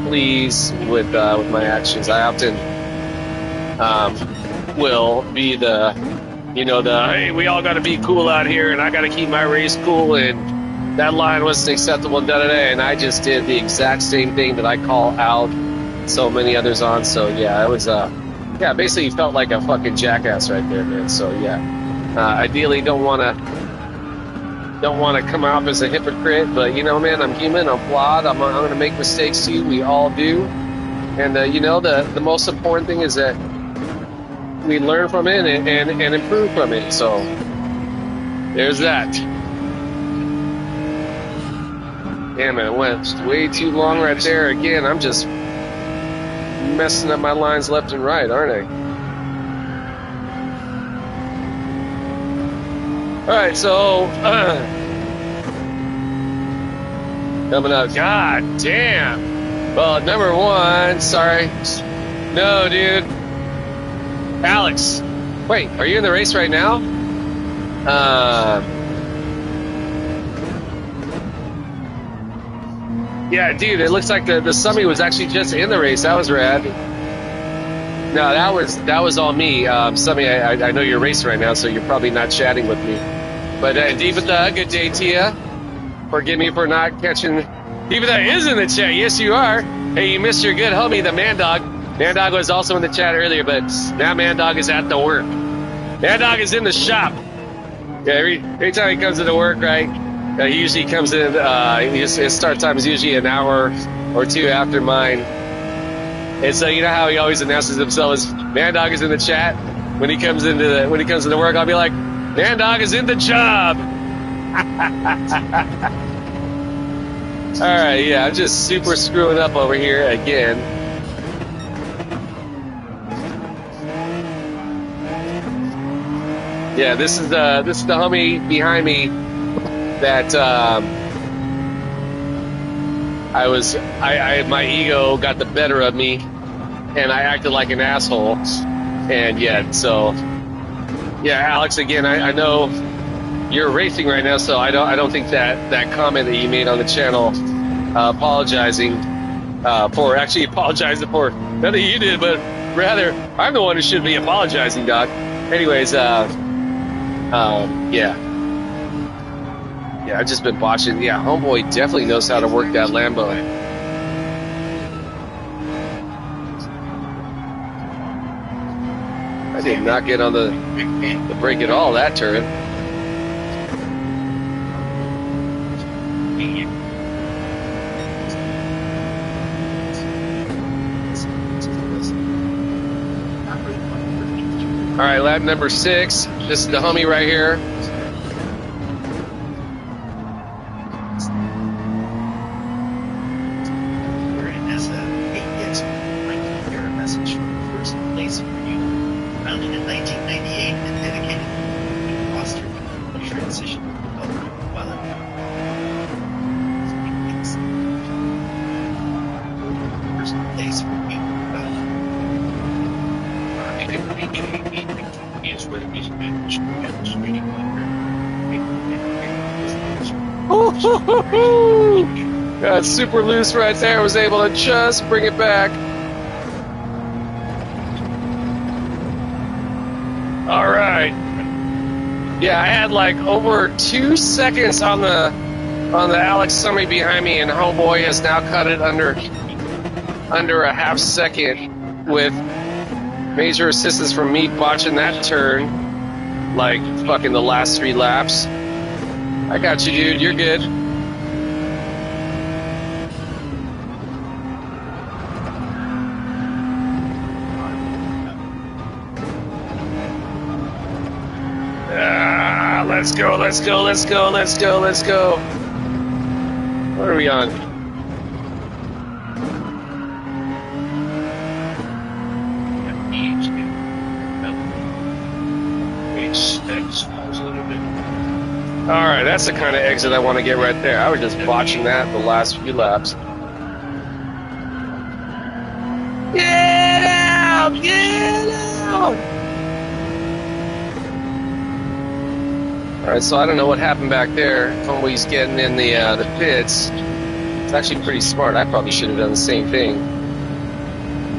pleased with my actions. I often will be the hey, we all got to be cool out here, and I got to keep my race cool, and that line wasn't acceptable, and I just did the exact same thing that I call out so many others on. So yeah, I was yeah, basically felt like a fucking jackass right there, man. So yeah, ideally don't want to come off as a hypocrite, but you know, man, I'm human, I'm flawed, I'm going to make mistakes too. We all do, and you know, the most important thing is that we learn from it and improve from it. So there's that. Damn it, went way too long right there. Again, I'm just messing up my lines left and right, aren't I? Alright, so coming up. God damn. Well, number 1, sorry. No, dude. Alex. Wait, are you in the race right now? Yeah, dude, it looks like the Summit was actually just in the race. That was rad. No, that was all me. Summit, I know you're racing right now, so you're probably not chatting with me. But Deepatha, good day to you. Forgive me for not catching. Deepatha is in the chat. Yes, you are. Hey, you missed your good homie, the Man Dog. Man Dog was also in the chat earlier, but now Man Dog is at the work. Man Dog is in the shop. Yeah, every time he comes into work, right? He usually comes in. His start time is usually an hour or two after mine. And so you know how he always announces himself as Man Dog is in the chat. When he comes into work, I'll be like, Man Dog is in the job. All right, yeah, I'm just super screwing up over here again. Yeah, this is the homie behind me that my ego got the better of me, and I acted like an asshole. And yeah, so yeah, Alex, again, I know you're racing right now, so I don't think that comment that you made on the channel, apologizing for nothing you did, but rather I'm the one who should be apologizing, Doc. Anyways, yeah, I've just been watching. Yeah, homeboy definitely knows how to work that Lambo. I did not get on the brake at all that turn. right, lap number 6. This is the homie right here. Founded in 1998 and dedicated to foster the transition of first place for you. Is where the music Got super loose right there. Was able to just bring it back. All right. Yeah, I had like over 2 seconds on the Alex Summey behind me, and homeboy has now cut it under a half second with major assistance from me botching that turn like fucking the last 3 laps. I got you, dude. You're good. Let's go, let's go, let's go, let's go, let's go. What are we on? Alright, that's the kind of exit I want to get right there. I was just botching that the last few laps. Get out! Get out! Alright, so I don't know what happened back there. Homeboy's getting in the pits. It's actually pretty smart. I probably should have done the same thing.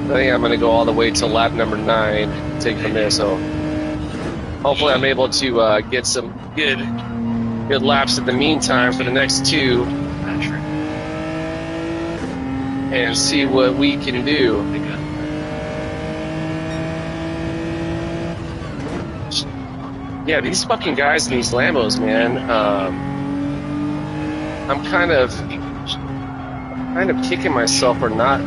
I think I'm going to go all the way to lap number 9, take from there. So hopefully I'm able to get some good laps in the meantime for the next 2 and see what we can do. Yeah, these fucking guys in these Lambos, man. I'm kind of kicking myself for not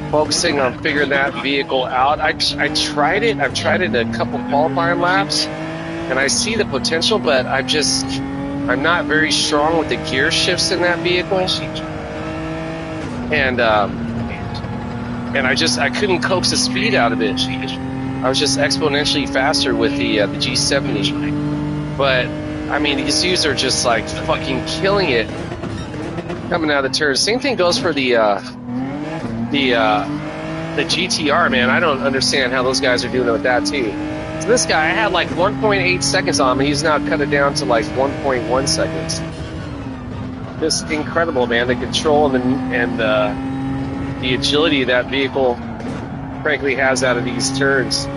focusing on figuring that vehicle out. I tried it. I've tried it a couple qualifying laps, and I see the potential, but I'm not very strong with the gear shifts in that vehicle, and I couldn't coax the speed out of it. I was just exponentially faster with the G70, but I mean these dudes are just like fucking killing it coming out of the turn. Same thing goes for the GTR, man. I don't understand how those guys are doing it with that too. So this guy, I had like 1.8 seconds on him, and he's now cut it down to like 1.1 seconds. Just incredible, man. The control and the agility that vehicle frankly has out of these turns.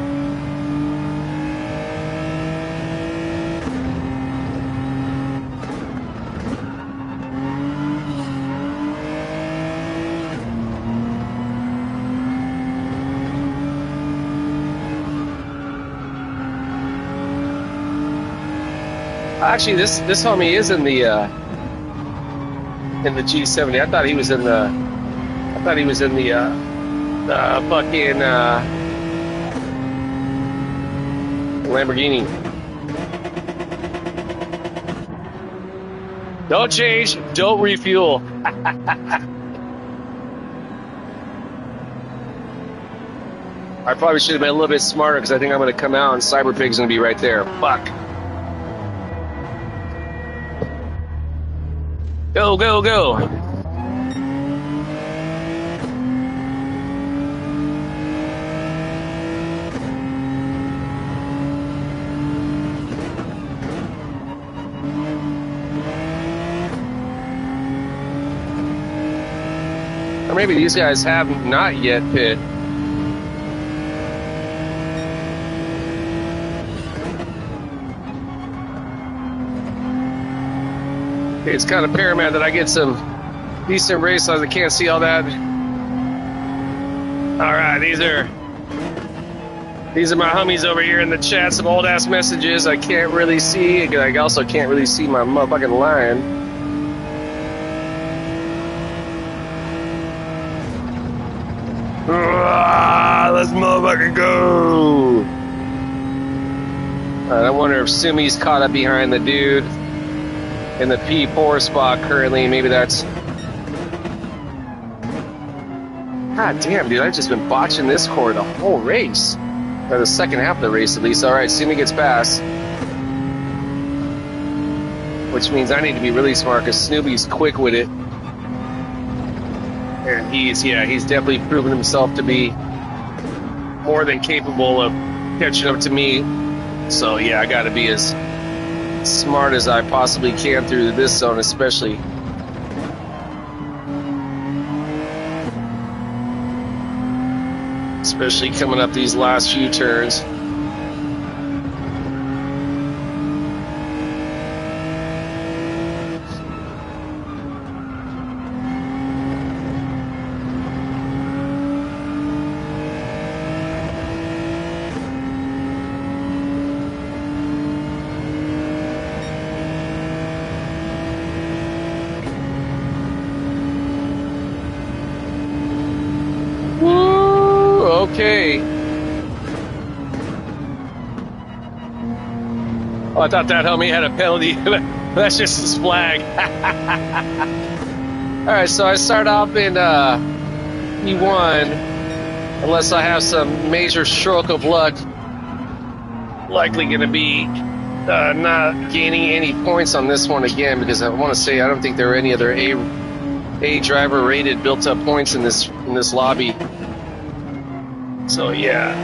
Actually, this homie is in the G70. I thought he was in the fucking Lamborghini. Don't change, don't refuel. I probably should have been a little bit smarter because I think I'm going to come out and Cyberpig's going to be right there. Fuck. Go, go, go. Or maybe these guys have not yet pit. Okay, it's kind of paramount that I get some decent race lines. I can't see all that. All right, these are my homies over here in the chat. Some old ass messages I can't really see. I also can't really see my motherfucking line. Let's motherfucking go. I wonder if Sumi's caught up behind the dude in the P4 spot currently. Maybe that's... God damn, dude, I've just been botching this core the whole race. Or the second half of the race, at least. All right, Sumi gets past. Which means I need to be really smart, because Snoopy's quick with it. And he's definitely proven himself to be more than capable of catching up to me. So, yeah, I got to be as smart as I possibly can through this zone, especially. Especially coming up these last few turns. Okay. Oh, I thought that homie had a penalty. That's just his flag. Alright, so I start off in E1. Unless I have some major stroke of luck. Likely going to be not gaining any points on this one again. Because I want to say I don't think there are any other A driver rated built up points in this lobby. So yeah,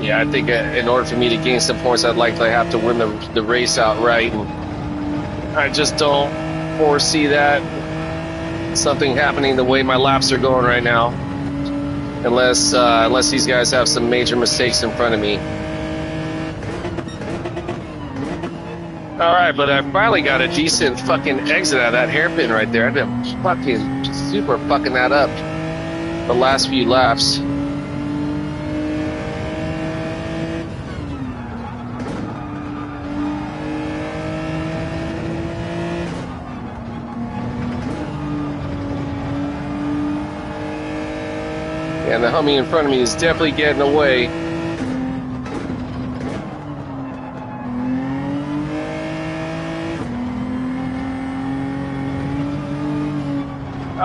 I think in order for me to gain some points, I'd likely have to win the race outright, and I just don't foresee that something happening the way my laps are going right now, unless these guys have some major mistakes in front of me. All right, but I finally got a decent fucking exit out of that hairpin right there. I've been fucking super fucking that up the last few laps. And the homie in front of me is definitely getting away.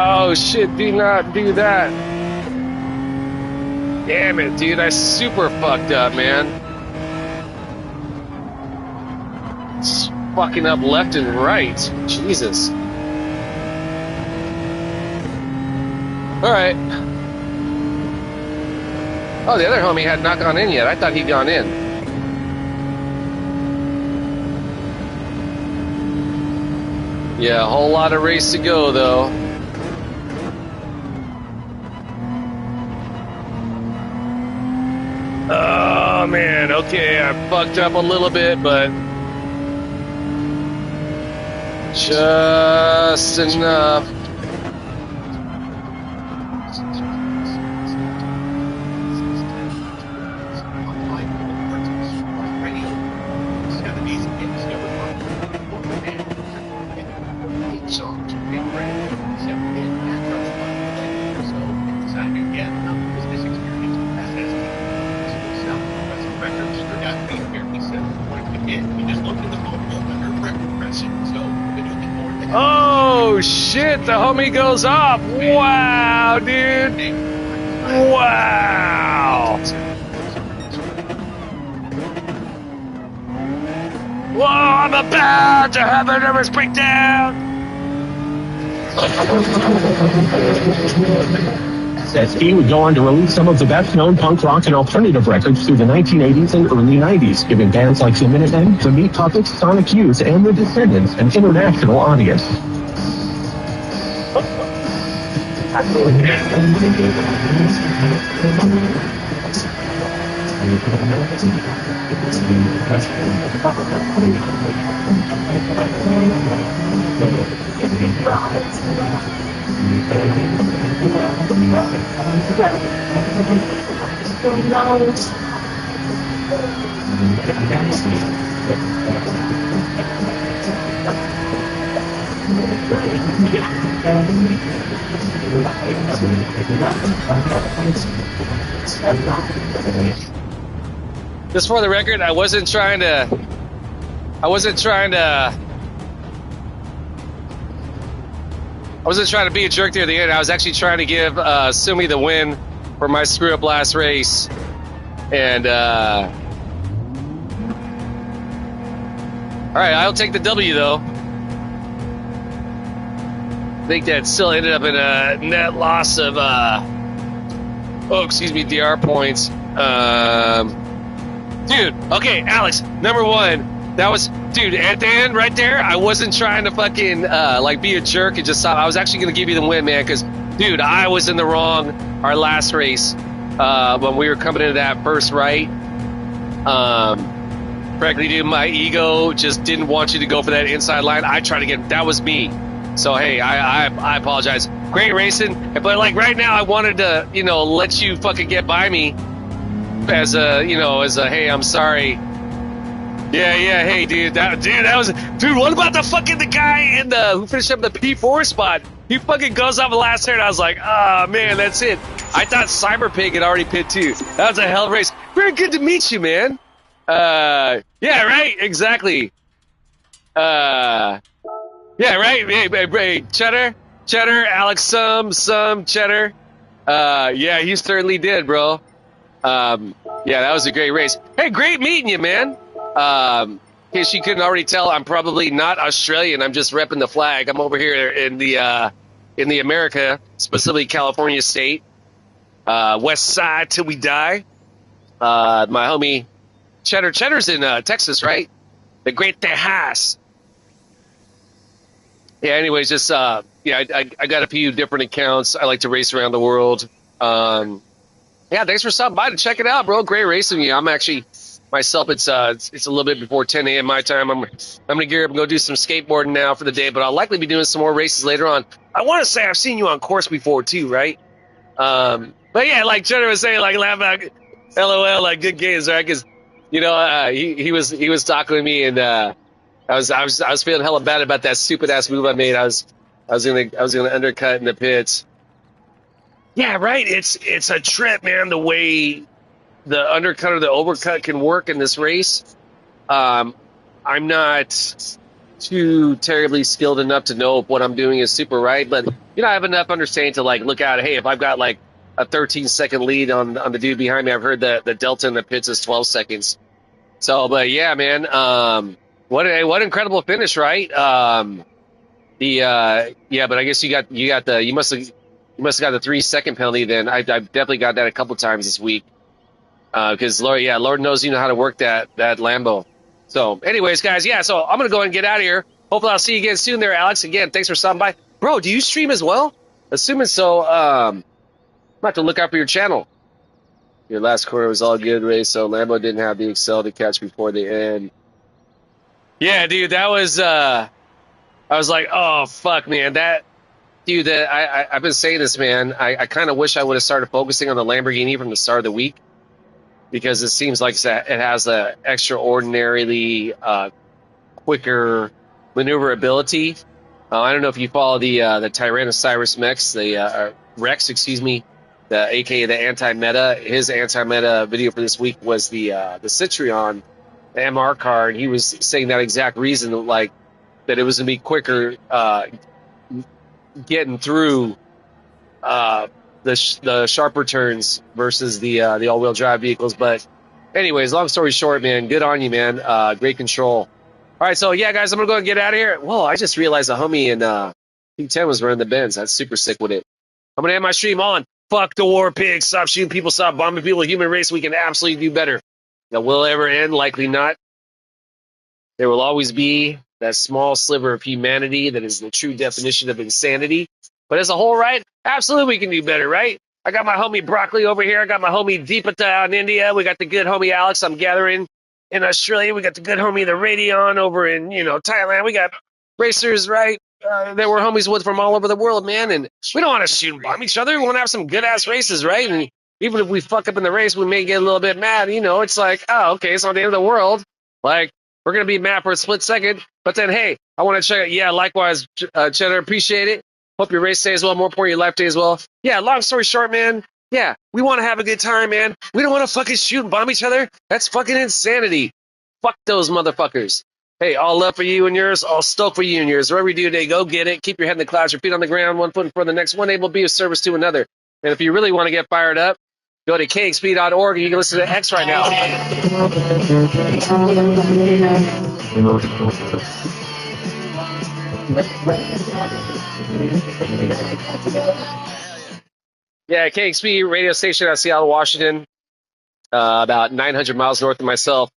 Oh shit, do not do that. Damn it, dude, I super fucked up, man. It's fucking up left and right. Jesus. Alright. Oh, the other homie had not gone in yet. I thought he'd gone in. Yeah, a whole lot of race to go, though. Oh, man. Okay, I fucked up a little bit, but just enough. Oh shit, the homie goes off. Wow, dude. Wow. Whoa, I'm about to have a nervous breakdown. Says he would go on to release some of the best-known punk rock and alternative records through the 1980s and early 90s, giving bands like the Minutemen, the Meat Puppets, Sonic Youth, and the Descendants an international audience. Just for the record, I wasn't trying to be a jerk there at the end. I was actually trying to give Sumi the win for my screw up last race. And all right, I'll take the W though. I think that still ended up in a net loss of DR points. Dude, okay, Alex, number one, that was, dude, at the end right there, I wasn't trying to fucking be a jerk and just stop. I was actually gonna give you the win, man, because dude, I was in the wrong our last race when we were coming into that first right. Frankly, dude, my ego just didn't want you to go for that inside line. I tried to get, that was me. So hey, I apologize. Great racing, but like right now, I wanted to let you fucking get by me as a hey, I'm sorry. Yeah, hey, dude, that was, dude. What about the guy who finished up the P4 spot? He fucking goes off the last turn. I was like, oh man, that's it. I thought Cyberpig had already pit too. That was a hell of a race. Very good to meet you, man. Yeah, right, exactly. Yeah, right. Hey, Cheddar, Alex, some Cheddar. Yeah, he certainly did, bro. Yeah, that was a great race. Hey, great meeting you, man. In case you couldn't already tell, I'm probably not Australian. I'm just repping the flag. I'm over here in the America, specifically California state, West Side till we die. My homie Cheddar's in Texas, right? The Great Tejas. Yeah. Anyways, just I got a few different accounts. I like to race around the world. Yeah, thanks for stopping by to check it out, bro. Great racing you. I'm actually myself. It's a little bit before 10 a.m. my time. I'm gonna gear up and go do some skateboarding now for the day, but I'll likely be doing some more races later on. I want to say I've seen you on course before too, right? But yeah, like Jenner was saying, like laugh out, LOL, like good games, right? Because he was talking to me, and I was feeling hella bad about that stupid ass move I made. I was gonna undercut in the pits. Yeah, right. It's a trip, man. The way the undercut or the overcut can work in this race. I'm not too terribly skilled enough to know if what I'm doing is super right, but I have enough understanding to like look out. Hey, if I've got like a 13-second lead on the dude behind me, I've heard that the delta in the pits is 12 seconds. So, but yeah, man. What incredible finish, right? But I guess you must have got the 3-second penalty. Then I've definitely got that a couple times this week. Because Lord knows you know how to work that Lambo. So, anyways, guys, yeah. So I'm gonna go ahead and get out of here. Hopefully, I'll see you again soon, there, Alex. Again, thanks for stopping by, bro. Do you stream as well? Assuming so. I'm about to look out for your channel. Your last quarter was all good race, so Lambo didn't have the Excel to catch before the end. Yeah, dude, that was. I was like, oh fuck, man, that. Dude, I've been saying this, man. I kind of wish I would have started focusing on the Lamborghini from the start of the week, because it seems like it has a extraordinarily quicker maneuverability. I don't know if you follow the Tyrannosaurus Rex, aka the anti-meta. His anti-meta video for this week was the Citroen, the MR car, and he was saying that exact reason, like that it was going to be quicker getting through the sharper turns versus the all-wheel drive vehicles. But anyways, long story short, man, good on you, man. Great control. All right, so yeah, guys, I'm gonna go and get out of here. Whoa, I just realized a homie in P10 was running the Benz. That's super sick with it. I'm gonna end my stream on. Fuck the war pigs. Stop shooting people. Stop bombing people. Human race, we can absolutely do better. That will ever end? Likely not. There will always be that small sliver of humanity that is the true definition of insanity. But as a whole, right? Absolutely, we can do better, right? I got my homie Broccoli over here. I got my homie Deepata in India. We got the good homie Alex I'm gathering in Australia. We got the good homie the Radion over in Thailand. We got racers, right? That we're homies with from all over the world, man. And we don't want to shoot and bomb each other. We want to have some good ass races, right? And even if we fuck up in the race, we may get a little bit mad. It's like, oh, okay, it's not the end of the world. Like, We're going to be mad for a split second, but then, hey, I want to check it. Yeah, likewise, Cheddar, appreciate it. Hope your race stays well. More important, your life stays well. Yeah, long story short, man. Yeah, we want to have a good time, man. We don't want to fucking shoot and bomb each other. That's fucking insanity. Fuck those motherfuckers. Hey, all love for you and yours. All stoked for you and yours. Whatever you do today, go get it. Keep your head in the clouds, your feet on the ground, one foot in front of the next. One day will be of service to another. And if you really want to get fired up, go to kxp.org and you can listen to X right now. Yeah, KXP radio station out of Seattle, Washington, about 900 miles north of myself.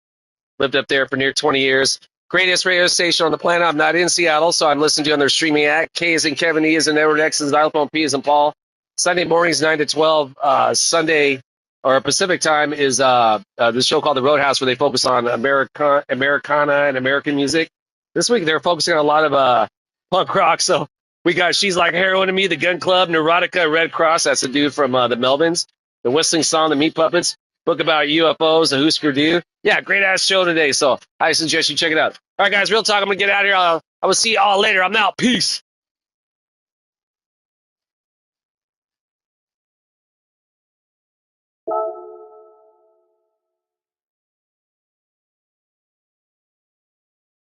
Lived up there for near 20 years. Greatest radio station on the planet. I'm not in Seattle, so I'm listening to on their streaming app. K is in Kevin, E is in Edward, X is in Xylophone, P is in Paul. Sunday mornings, 9 to 12. Sunday, or Pacific time, is this show called The Roadhouse, where they focus on Americana and American music. This week, they're focusing on a lot of punk rock, so we got She's Like Heroin to Me, The Gun Club, Neurotica, Red Cross. That's a dude from the Melvins. The Whistling Song, The Meat Puppets. Book about UFOs, The Husker Du. Yeah, great ass show today. So I suggest you check it out. All right, guys, real talk. I'm gonna get out of here. I will see you all later. I'm out. Peace.